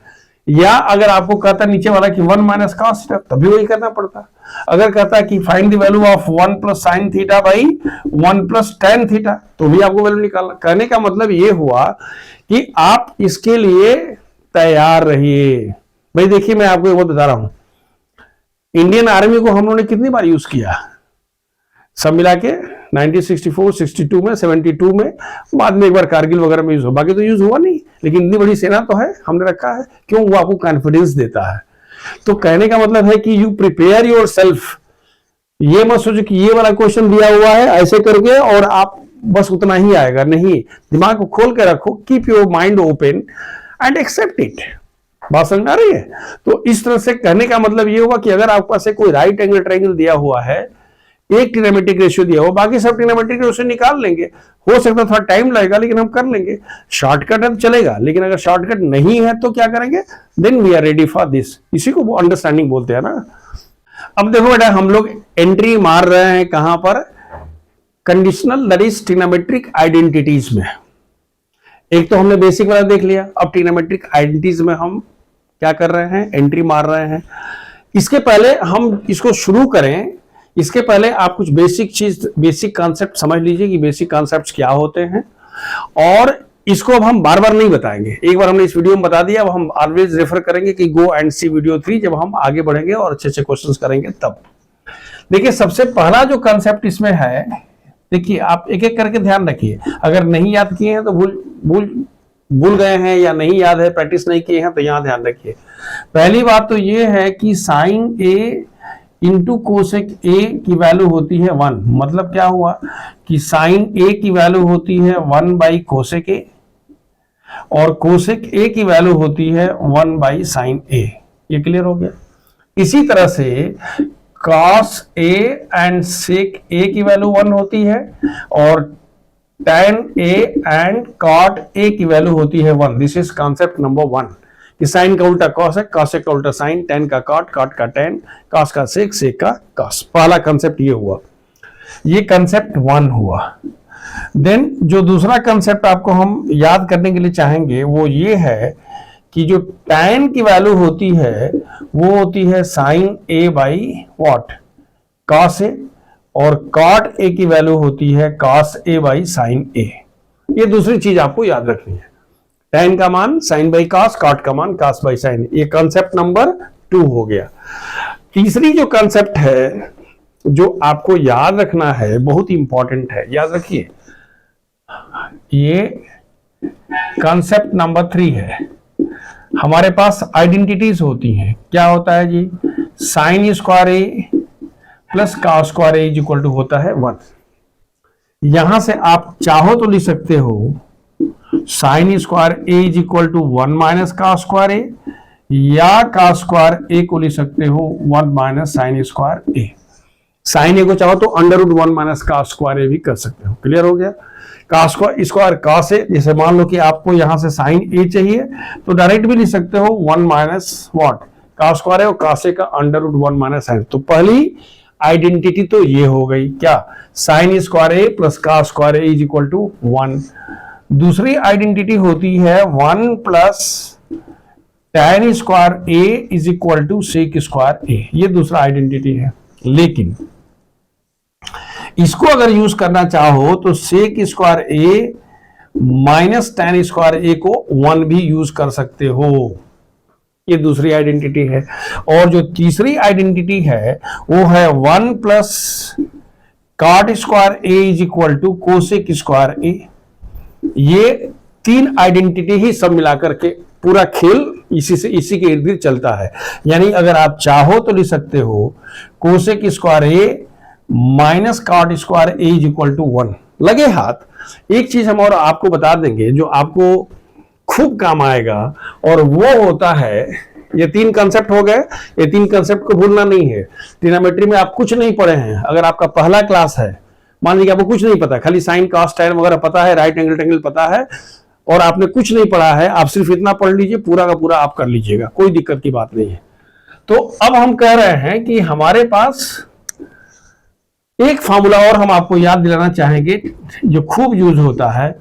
या अगर आपको कहता नीचे वाला कि 1 - cos थीटा, तब भी वही करना पड़ता। अगर कहता कि find the value of 1 + sin theta by 1 + tan theta, तो भी आपको वैल्यू निकालना। कहने का मतलब ये हुआ कि आप इसके लिए तैयार रहिए। भाई देखिए, मैं आपको एक बात बता रहा हूं, इंडियन आर्मी को हम लोगों ने कितनी बार यूज किया, सब मिला के 1964, 62 में, 72 में, बाद में एक बार कारगिल वगैरह में यूज हुआ, बाकी तो यूज हुआ नहीं। लेकिन इतनी बड़ी सेना तो है, हमने रखा है, क्यों, वो आपको कॉन्फिडेंस देता है। तो कहने का मतलब है कि यू प्रिपेयर योर सेल्फ। ये मत सोचो कि ये वाला क्वेश्चन दिया हुआ है ऐसे करके और आप बस उतना ही आएगा, नहीं, दिमाग को खोल के रखो, keep your mind open and accept it. बात समझ में आ रही है? तो इस तरह से कहने का मतलब ये हुआ कि अगर आपके पास कोई राइट एंगल ट्रायंगल दिया हुआ है, एक ट्रिग्नोमेट्रिक रेशियो दिया हो, बाकी सब ट्रिग्नोमेट्रिक रेशियो निकाल लेंगे। हो सकता है थोड़ा टाइम लगेगा, लेकिन हम कर लेंगे। शॉर्टकट है तो चलेगा, लेकिन अगर शॉर्टकट नहीं है तो क्या करेंगे, then we are ready for this. इसी को अंडरस्टैंडिंग बोलते हैं ना। अब देखो बेटा, हम लोग एंट्री मार रहे हैं कहां पर, conditional, that is trigonometric identities में। एक तो हमने बेसिक वाला देख लिया, अब ट्रिग्नोमेट्रिक आइडेंटिटीज में हम क्या कर रहे हैं, एंट्री मार रहे हैं। इसके पहले हम इसको शुरू करें, इसके पहले आप कुछ बेसिक चीज, बेसिक कॉन्सेप्ट समझ लीजिए कि बेसिक कॉन्सेप्ट्स क्या होते हैं। और इसको अब हम बार बार नहीं बताएंगे, एक बार हमने इस वीडियो में बता दिया, अब हम ऑलवेज रेफर करेंगे कि गो एंड सी वीडियो 3 जब हम आगे बढ़ेंगे और अच्छे अच्छे क्वेश्चंस करेंगे तब। देखिए, सबसे पहला जो कॉन्सेप्ट इसमें है, देखिए आप एक एक करके ध्यान रखिए, अगर नहीं याद किए हैं तो भूल गए हैं या नहीं याद है, प्रैक्टिस नहीं किए हैं, तो यहां ध्यान रखिए। पहली बात तो ये है कि sine A into cosec A की वैल्यू होती है 1। मतलब क्या हुआ कि साइन ए की वैल्यू होती है 1/कोसेक ए और कोसेक ए की वैल्यू होती है 1/साइन ए। ये क्लियर हो गया। इसी तरह से कॉस ए एंड सेक ए की वैल्यू 1 होती है और tan A and cot A की वैल्यू होती है 1। दिस इज कॉन्सेप्ट नंबर 1 कि साइन का उल्टा कॉस है, कॉसेक का उल्टा साइन, tan का कॉट, कॉट का tan, कॉस का सेक, सेक का कॉस। पहला कंसेप्ट ये हुआ, ये कंसेप्ट 1 हुआ। देन जो दूसरा कंसेप्ट आपको हम याद करने के लिए चाहेंगे वो ये है कि जो tan की वैल्यू होती है वो होती है sine A by what, cos A, और कॉट ए की वैल्यू होती है cos A by sine A. ये दूसरी चीज आपको याद रखनी है, tan का मान साइन बाई कॉस, कॉट का मान कॉस बाई साइन। ये कंसेप्ट नंबर 2 हो गया। तीसरी जो कंसेप्ट है जो आपको याद रखना है, बहुत इंपॉर्टेंट है, याद रखिए, ये कंसेप्ट नंबर 3 है। हमारे पास आइडेंटिटीज होती हैं, क्या होता है जी, sine square A plus cos square A is equal to होता है 1। यहां से आप चाहो तो लिख सकते हो sine square A is equal to 1 minus cos square A, या कॉस स्क्वायर ए को लिख सकते हो 1 minus sine square A. Sine A को चाहो तो √1 माइनस कॉस स्क्वायर ए भी कर सकते हो। क्लियर हो गया। कॉस स्क्वायर कॉस ए, जैसे मान लो कि आपको यहां से साइन ए चाहिए तो डायरेक्ट भी लिख सकते हो 1 माइनस व्हाट, कॉस स्क्वायर है और कॉस ए का √1 माइनस साइन। तो पहली आइडेंटिटी तो ये हो गई क्या, sine square A plus cos square A is equal to 1। दूसरी आइडेंटिटी होती है 1 plus tan square A is equal to sec square A, ये दूसरा आइडेंटिटी है। लेकिन इसको अगर यूज करना चाहो तो सेक square A minus tan square A को 1 भी यूज कर सकते हो, ये दूसरी आइडेंटिटी है। और जो तीसरी आइडेंटिटी है वो है 1 plus cot square A is equal to cosec square A. ये तीन आइडेंटिटी ही सब मिलाकर के पूरा खेल इसी के इर्द गिर्द चलता है। यानी अगर आप चाहो तो लिख सकते हो cosec square A minus cot square A is equal to 1। लगे हाथ एक चीज हम और आपको बता देंगे जो आपको खूब काम आएगा, और वो होता है, ये तीन कंसेप्ट हो गए, ये तीन कंसेप्ट को भूलना नहीं है। ट्रिग्नोमेट्री में आप कुछ नहीं पढ़े हैं, अगर आपका पहला क्लास है, मान लीजिए आपको कुछ नहीं पता, खाली साइन कॉस टैन वगैरह पता है, राइट एंगल ट्रायंगल पता है, और आपने कुछ नहीं पढ़ा है, आप सिर्फ इतना पढ़ लीजिए, पूरा का पूरा आप कर लीजिएगा, कोई दिक्कत की बात नहीं है। तो अब हम कह रहे हैं कि हमारे पास एक फॉर्मूला और हम आपको याद दिलाना चाहेंगे जो खूब यूज होता है,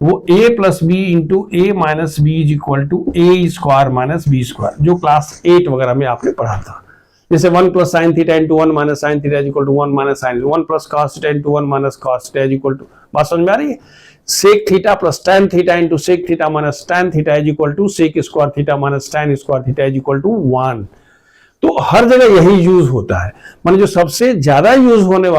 वो a plus B into A minus B is equal to A square minus B square, जो क्लास 8 वगैरह में आपने पढ़ा था। जैसे 1 plus sine theta into 1 minus sine theta is equal to 1 minus sine, 1 plus cos theta into 1 minus cos theta is equal to, बात समझ में आ रही है? Sec theta plus tan theta into sec theta minus tan theta is equal to sec square theta minus tan square theta is equal to 1। तो हर जगह यही use होता है, माने जो सबसे ज्यादा यूज होने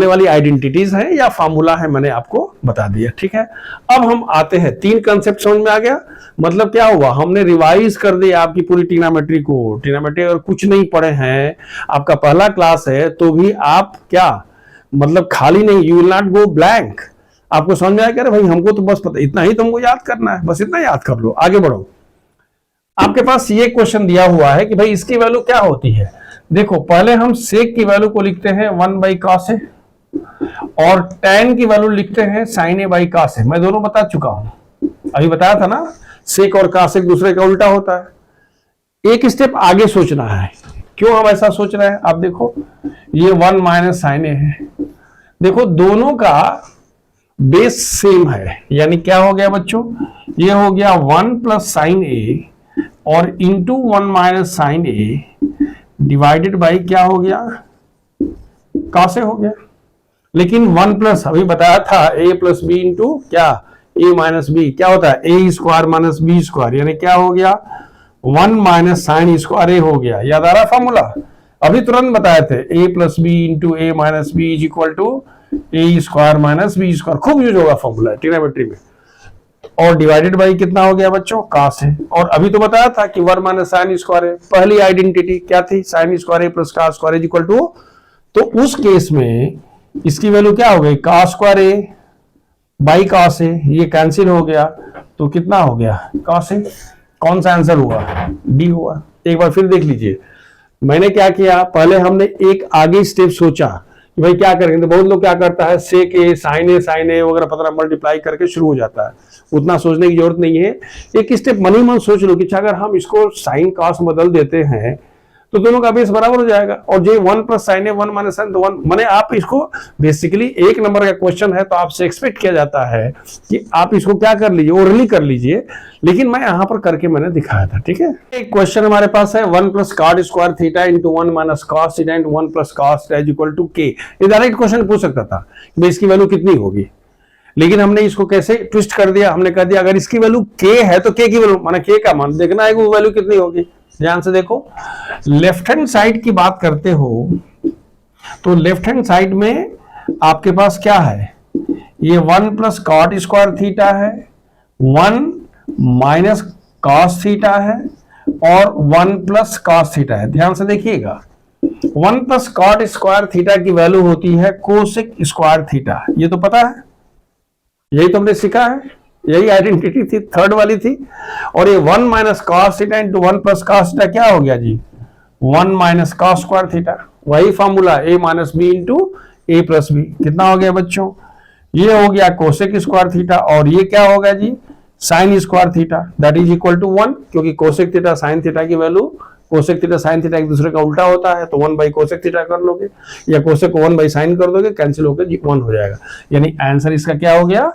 वाली आइडेंटिटीज है या फार्मूला है, मैंने आपको बता दिया। ठीक है, अब हम आते हैं, तीन कंसेप्ट समझ में आ गया। मतलब क्या हुआ, हमने रिवाइज कर दिया आपकी पूरी ट्रिग्नोमेट्री को। ट्रिग्नोमेट्री अगर कुछ नहीं पढ़े हैं, आपका पहला क्लास है, तो भी आप क्या मतलब खाली नहीं, you will not go blank. आपको समझ में आया क्या, भाई हमको तो बस पता, इतना ही तुमको याद करना है, बस इतना याद कर लो, आगे बढ़ो। आपके पास ये क्वेश्चन दिया हुआ है कि भाई इसकी वैल्यू क्या होती है। देखो, पहले हम सेक की वैल्यू को लिखते हैं 1 बाई कॉस ए, और टैन की वैल्यू लिखते हैं साइन ए बाई कॉस ए। मैं दोनों बता चुका हूं, अभी बताया था ना, सेक और कॉस एक दूसरे का उल्टा होता है। एक स्टेप आगे सोचना है, क्यों हम ऐसा सोच रहे हैं, आप देखो ये 1 माइनस साइन ए है, देखो दोनों का बेस सेम है, यानी क्या हो गया बच्चों, ये हो गया 1 प्लस साइन ए और into 1 minus sine A divided by क्या हो गया, कॉस ए हो गया। लेकिन 1 प्लस अभी बताया था a प्लस बी इंटू क्या a माइनस बी, क्या होता है a square minus B square, यानी क्या हो गया 1 माइनस साइन स्क्वायर ए हो गया। याद आ रहा फॉर्मूला, अभी तुरंत बताए थे, a plus B into A minus B is equal to A square minus B square, खूब यूज होगा फॉर्मूला ट्रिग्नोमेट्री में। और डिवाइडेड बाई कितना हो गया बच्चों, कॉस है। और अभी तो बताया था कि 1 माइनस साइन स्क्वायर है, पहली आइडेंटिटी क्या थी, sine square A plus cos square is equal to, तो उस केस में इसकी वैल्यू क्या हो गई, cos square A by cos A, ये कैंसिल हो गया, तो कितना हो गया कॉस ए। कौन सा आंसर हुआ, डी हुआ। एक बार फिर देख लीजिए, मैंने क्या किया, पहले हमने एक आगे स्टेप सोचा कि भाई क्या करेंगे, तो बहुत लोग क्या करता है सेक ए साइन ए वगैरह पता मल्टीप्लाई करके शुरू हो जाता है, उतना सोचने की जरूरत नहीं है। एक स्टेप मन ही मन सोच लो कि अगर हम इसको साइन कॉस बदल देते हैं तो दोनों का बेस बराबर हो जाएगा, और जो 1 प्लस साइन ए 1 माइनस साइन, तो 1 माने आप इसको बेसिकली एक नंबर का क्वेश्चन है, तो आपसे एक्सपेक्ट किया जाता है कि आप इसको क्या कर लीजिए, ओरली कर लीजिए, लेकिन मैं यहां पर करके मैंने दिखाया था। ठीक है, एक क्वेश्चन हमारे पास है 1 plus cot square theta into 1 minus cos theta into 1 plus cos theta is equal to के। ये डायरेक्ट क्वेश्चन पूछ सकता था कि इसकी वैल्यू कितनी होगी, लेकिन हमने इसको कैसे ट्विस्ट कर दिया, हमने कह दिया अगर इसकी वैल्यू के है तो के की वैल्यू माना के का मान देखना है, वो वैल्यू कितनी होगी। ध्यान से देखो, लेफ्ट हैंड साइड की बात करते हो तो लेफ्ट हैंड साइड में आपके पास क्या है, ये 1 प्लस कॉट स्क्वायर थीटा है, 1 माइनस कॉस थीटा है, और 1 प्लस कॉस थीटा है। ध्यान से देखिएगा, 1 प्लस कॉट स्क्वायर थीटा की वैल्यू होती है कोसेक स्क्वायर थीटा, ये तो पता है, यही तो हमने सीखा है, यही आइडेंटिटी थी, थर्ड वाली थी। और ये 1 minus cos theta into 1 plus cos theta क्या हो गया जी, 1 माइनस कॉस स्क्वायर थीटा, वही formula a minus B into A plus B, कितना हो गया बच्चों, ये हो गया कोसेक स्क्वायर थीटा, और ये क्या होगा जी sine square theta, that is equal to 1, क्योंकि कोसेक थीटा साइन थीटा की value cosec theta sine theta एक दूसरे का उल्टा होता है, तो 1 बाई कोसेक थीटा कर लोगे, या कोसेक को 1 बाई साइन कर दोगे, कैंसिल होकर 1 हो जाएगा। यानी आंसर इसका क्या हो गया?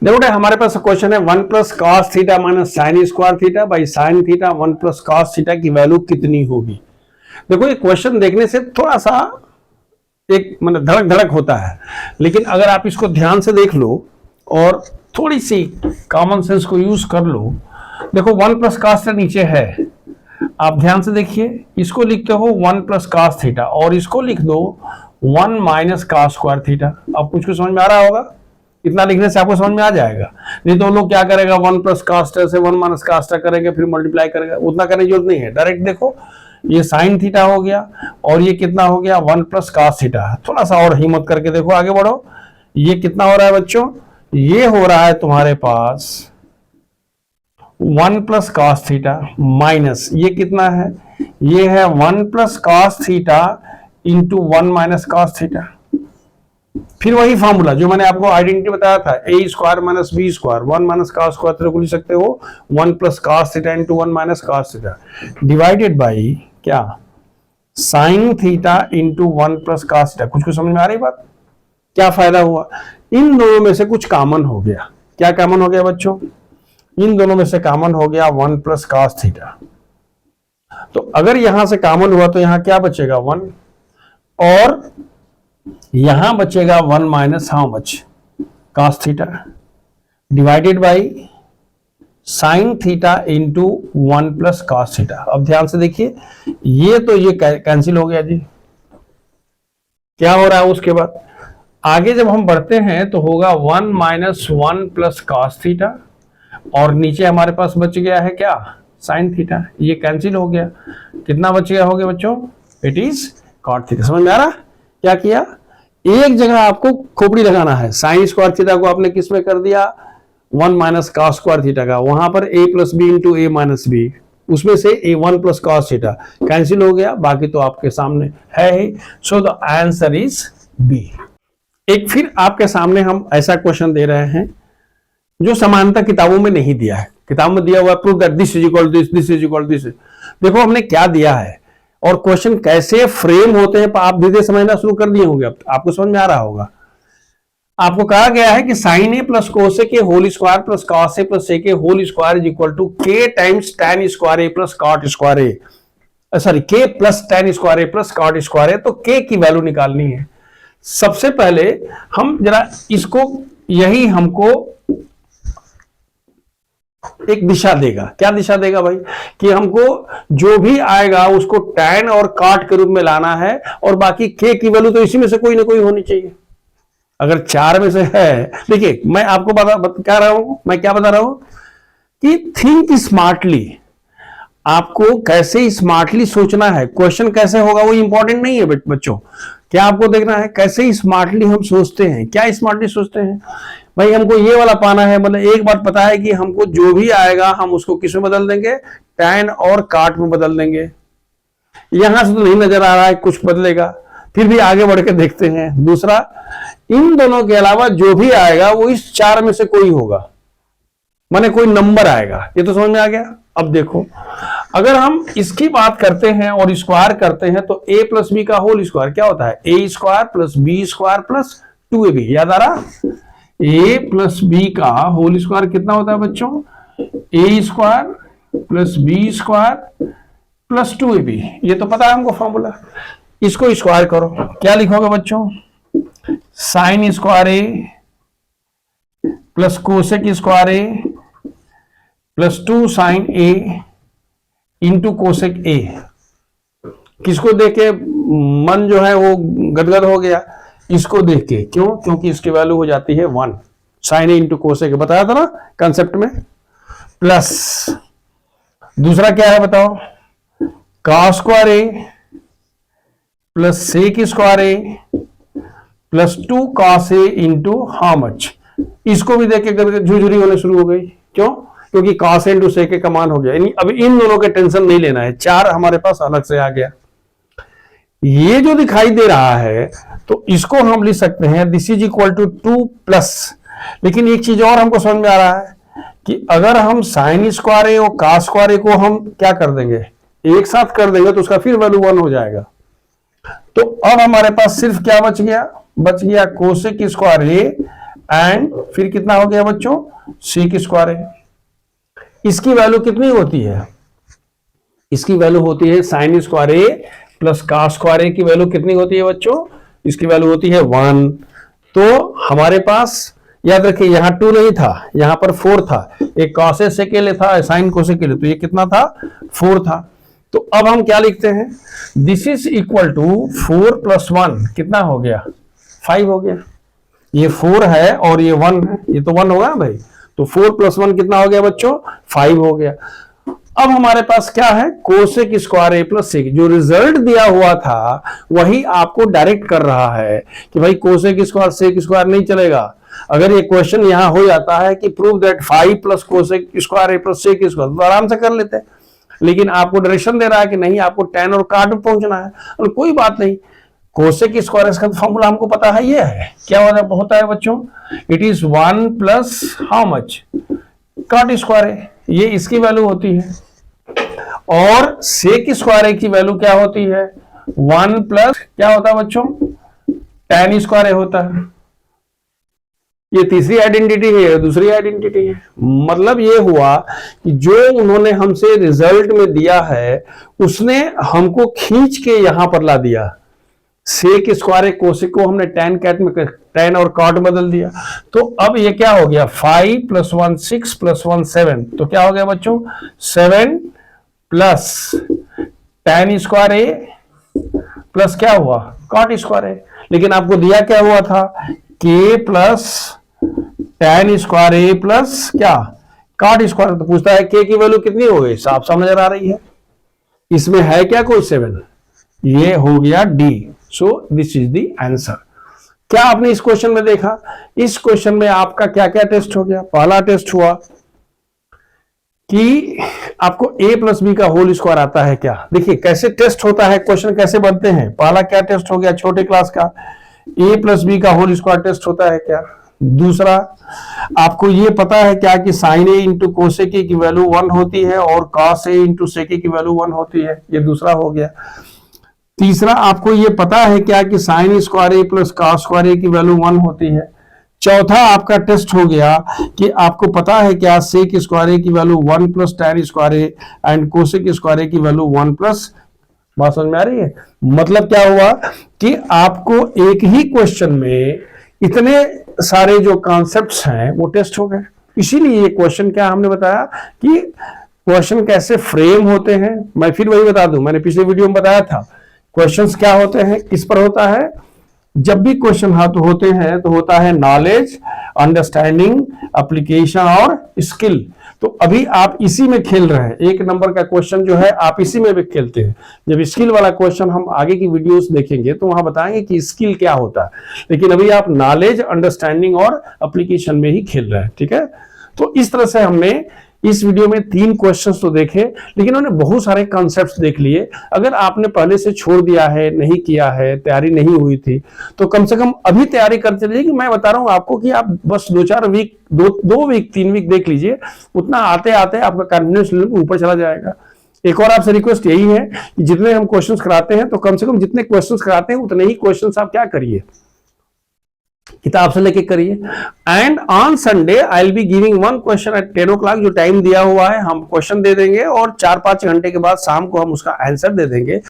देखो हमारे पास क्वेश्चन है 1 plus cos theta minus sine square theta by sine theta 1 plus cos theta की वैल्यू कितनी होगी। देखो ये क्वेश्चन देखने से थोड़ा सा एक मतलब धड़क धड़क होता है, लेकिन अगर आप इसको ध्यान से देख लो और थोड़ी सी कॉमन सेंस को यूज कर लो। देखो 1 प्लस कॉस थीटा नीचे है, आप ध्यान से देखिए, इसको लिखते हो 1 प्लस कॉस थीटा और इसको लिख दो 1 माइनस कॉस स्क्वायर थीटा। अब कुछ समझ में आ रहा होगा, इतना लिखने से आपको समझ में आ जाएगा। नहीं तो लोग क्या करेगा, 1 प्लस कॉस थीटा से 1 माइनस कॉस थीटा करेंगे, फिर मल्टीप्लाई करेगा, उतना करने की जरूरत नहीं है। डायरेक्ट देखो, ये साइन थीटा हो गया और ये कितना हो गया 1 प्लस कॉस थीटा। थोड़ा सा और हिम्मत करके देखो, आगे बढ़ो। ये कितना हो रहा है बच्चों? ये हो रहा है तुम्हारे पास 1 प्लस कॉस थीटा माइनस ये कितना है, ये है 1 plus cos theta into 1 minus cos theta. फिर वही फॉर्मूला जो मैंने आपको आइडेंटिटी बताया था, A square minus B square 1 minus cos square theta को लिख सकते हो 1 plus cos theta into 1 minus cos theta divided by क्या, sine theta into 1 plus cos theta. कुछ समझ में आ रही बात? क्या फायदा हुआ? इन दोनों में से कुछ कॉमन हो गया। क्या कॉमन हो गया बच्चों? इन दोनों में से कॉमन हो गया 1 प्लस कॉस थीटा। तो अगर यहां से कॉमन हुआ तो यहां क्या बचेगा 1 और यहां बचेगा 1 minus how much cos theta divided by sine theta into 1 plus cos theta. अब ध्यान से देखिए, ये तो ये कैंसिल हो गया जी। क्या हो रहा है उसके बाद आगे जब हम बढ़ते हैं तो होगा 1 माइनस 1 प्लस कॉस थीटा और नीचे हमारे पास बच गया है क्या, साइन थीटा। ये कैंसिल हो गया, कितना बच गया हो गया बच्चों? It is cot theta. समझ में आ रहा? क्या किया, एक जगह आपको खोपड़ी लगाना है। साइन स्क्वायर थीटा को आपने किस में कर दिया, 1 माइनस कॉस स्क्वायर थीटा का, वहां पर a plus B into A minus B, उसमें से a 1 plus cos theta cancel हो गया, बाकी तो आपके सामने है ही। So the answer is B. एक फिर आपके सामने हम ऐसा क्वेश्चन दे रहे हैं जो समानता किताबों में नहीं दिया है। किताब में दिया हुआ prove that this is equal this, this is equal this. देखो हमने क्या दिया है और क्वेश्चन कैसे फ्रेम होते हैं आप धीरे समझना शुरू कर दिए होंगे। अब आपको समझ में आ रहा होगा। आपको कहा गया है कि sine A plus cosec A whole square plus cos A plus sec A whole square is equal to K times tan square A plus cot square A, sorry K plus tan square A plus cot square A. तो K की value निकालनी है। सबसे पहले हम जरा इसको, यही हमको एक दिशा देगा। क्या दिशा देगा भाई? कि हमको जो भी आएगा उसको tan और cot के रूप में लाना है और बाकी k की वैल्यू तो इसी में से कोई ना कोई होनी चाहिए। अगर 4 में से है, देखिए मैं आपको क्या रहा हूं, मैं क्या बता रहा हूं कि थिंक स्मार्टली। आपको कैसे स्मार्टली सोचना है, क्वेश्चन कैसे होगा वो इंपॉर्टेंट नहीं है बच्चों। क्या आपको देखना है कैसे स्मार्टली हम सोचते हैं। क्या स्मार्टली सोचते हैं भाई? हमको ये वाला पाना है, मतलब एक बात पता है कि हमको जो भी आएगा हम उसको किस में बदल देंगे, tan और cot में बदल देंगे। यहां से तो नहीं नजर आ रहा है कुछ बदलेगा, फिर भी आगे बढ़ के देखते हैं। दूसरा, इन दोनों के अलावा जो भी आएगा वो इस 4 में से कोई होगा, माने कोई नंबर आएगा। ये तो समझ में आ गया। अब देखो, अगर हम इसकी बात करते हैं और स्क्वायर करते हैं तो a प्लस बी का होल स्क्वायर क्या होता है, a square plus B square plus 2ab। याद आ रहा? a प्लस बी का होल स्क्वायर कितना होता है बच्चों, a square plus B square plus 2ab। ये तो पता है हमको फॉर्मूला। इसको स्क्वायर करो, क्या लिखोगे बच्चों, sine square A plus cosec square A plus 2 sine A into cosec A. किसको देख के मन जो है वो गदगद हो गया? इसको देख के। क्यों? क्योंकि इसकी वैल्यू हो जाती है 1, साइन ए इंटू कोसेक। बताया था ना कंसेप्ट में। प्लस दूसरा क्या है बताओ, cos square A plus sec square A plus 2 cos A into how much. इसको भी देख के झुझुरी होने शुरू हो गई। क्यों? क्योंकि कॉस ए इंटू सेक का मान हो गया। अब इन दोनों के टेंशन नहीं लेना है, 4 हमारे पास अलग से आ गया। ये जो दिखाई दे रहा है तो इसको हम लिख सकते हैं this is equal to 2 plus. लेकिन एक चीज और हमको समझ में आ रहा है कि अगर हम साइन स्क्वायर ए और कॉस स्क्वायर ए को हम क्या कर देंगे, एक साथ कर देंगे तो उसका फिर वैल्यू 1 हो जाएगा। तो अब हमारे पास सिर्फ क्या बच गया कोसेक स्क्वायर ए एंड फिर कितना हो गया बच्चों, सेक स्क्वायर ए। इसकी वैल्यू कितनी होती है, इसकी वैल्यू होती है sine square A plus cos square A की वैल्यू कितनी होती है बच्चों, इसकी वैल्यू होती है 1। तो हमारे पास याद रखिए यहां 2 नहीं था, यहां पर 4 था, एक कॉस ए के लिए था, साइन कोसेक के लिए, तो ये कितना था 4 था। तो अब हम क्या लिखते हैं, दिस इज इक्वल टू 4 + 1 कितना हो गया 5 हो गया। ये 4 है और ये 1 है, ये तो 1 होगा ना भाई, तो 4 + 1 कितना हो गया बच्चों 5 हो गया। अब हमारे पास क्या है कोसेक स्क्वायर ए प्लस सेक, जो रिजल्ट दिया हुआ था वही आपको डायरेक्ट कर रहा है कि भाई कोसेक स्क्वायर सेक स्क्वायर नहीं चलेगा। अगर ये क्वेश्चन यहां हो जाता है कि prove that 5 + cosec square A plus sec square, तो आराम से कर लेते हैं, लेकिन आपको डायरेक्शन दे रहा है कि नहीं आपको tan और cot में पहुंचना है। और कोई बात नहीं, कोसेक स्क्वायर का फॉर्मूला हमको पता है, ये है क्या होता है बच्चों, it is 1 plus how much cot square है, ये इसकी वैल्यू होती है। और सेक स्क्वायर ए की वैल्यू क्या होती है 1 प्लस क्या होता है बच्चों tan स्क्वायर ए होता है। ये तीसरी आइडेंटिटी है, दूसरी आइडेंटिटी है। मतलब ये हुआ कि जो उन्होंने हमसे रिजल्ट में दिया है उसने हमको खींच के यहां पर ला दिया। सेक स्क्वायर कोसेक को हमने tan और cot बदल दिया। तो अब ये क्या हो गया 5 + 1 6 + 1 7, तो क्या हो गया बच्चों 7 plus tan square A plus क्या हुआ cot स्क्वायर ए। लेकिन आपको दिया क्या हुआ था k plus tan square A plus क्या cot स्क्वायर। तो पूछता है k की वैल्यू कितनी हो गई, साफ साफ नजर आ रही है, इसमें है क्या कोई 7, ये हो गया D। So this is the answer. क्या आपने इस क्वेश्चन में देखा, इस क्वेश्चन में आपका क्या क्या टेस्ट हो गया। पहला टेस्ट हुआ कि आपको a + b का होल स्क्वायर आता है क्या। देखिए कैसे टेस्ट होता है, क्वेश्चन कैसे बनते हैं। पहला क्या टेस्ट हो गया छोटे क्लास का, a + b का होल स्क्वायर टेस्ट होता है क्या। दूसरा आपको ये पता है क्या कि साइन ए इंटू कोसेक की वैल्यू 1 होती है और कॉस ए इंटू सेक की वैल्यू 1 होती है, ये दूसरा हो गया। तीसरा आपको ये पता है क्या कि sign square A plus cos square A की वैल्यू 1 होती है। चौथा आपका टेस्ट हो गया कि आपको पता है क्या सेक स्क्वायर ए की value 1 plus tan square A and cosec square A की वैल्यू 1 प्लस। बात समझ में आ रही है। मतलब क्या हुआ कि आपको एक ही क्वेश्चन में इतने सारे जो कॉन्सेप्ट्स हैं वो टेस्ट हो गए। इसीलिए ये क्वेश्चन क्या हमने बताया कि क्वेश्चन कैसे फ्रेम होते हैं। मैं फिर वही बता दूं, मैंने पिछले वीडियो में बताया था क्वेश्चंस क्या होते हैं, किस पर होता है। जब भी क्वेश्चन होते हैं तो होता है नॉलेज, अंडरस्टैंडिंग, एप्लीकेशन और स्किल। तो अभी आप इसी में खेल रहे हैं। 1 नंबर का क्वेश्चन जो है आप इसी में भी खेलते हैं। जब स्किल वाला क्वेश्चन हम आगे की वीडियोस देखेंगे तो वहां बताएंगे कि स्किल क्या होता है, लेकिन अभी आप नॉलेज, अंडरस्टैंडिंग और एप्लीकेशन में ही खेल रहे हैं। ठीक है, तो इस तरह से हमने इस वीडियो में 3 क्वेश्चंस तो देखे, लेकिन उन्होंने बहुत सारे कॉन्सेप्ट्स देख लिए। अगर आपने पहले से छोड़ दिया है, नहीं किया है, तैयारी नहीं हुई थी, तो कम से कम अभी तैयारी करते रहिए। कि मैं बता रहा हूं आपको कि आप बस 2-4 वीक, 2 वीक 3 वीक देख लीजिए, उतना आते आते आपका कॉन्फिडेंस लेवल ऊपर चला जाएगा। एक और आपसे रिक्वेस्ट यही है कि जितने हम क्वेश्चन कराते हैं तो कम से कम जितने क्वेश्चन कराते हैं उतने ही क्वेश्चन आप क्या करिए, किताब से लेके करिए। And on Sunday I will be giving 1 question at 10 o'clock, जो टाइम दिया हुआ है हम क्वेश्चन दे देंगे और 4-5 घंटे के बाद शाम को हम उसका आंसर दे देंगे।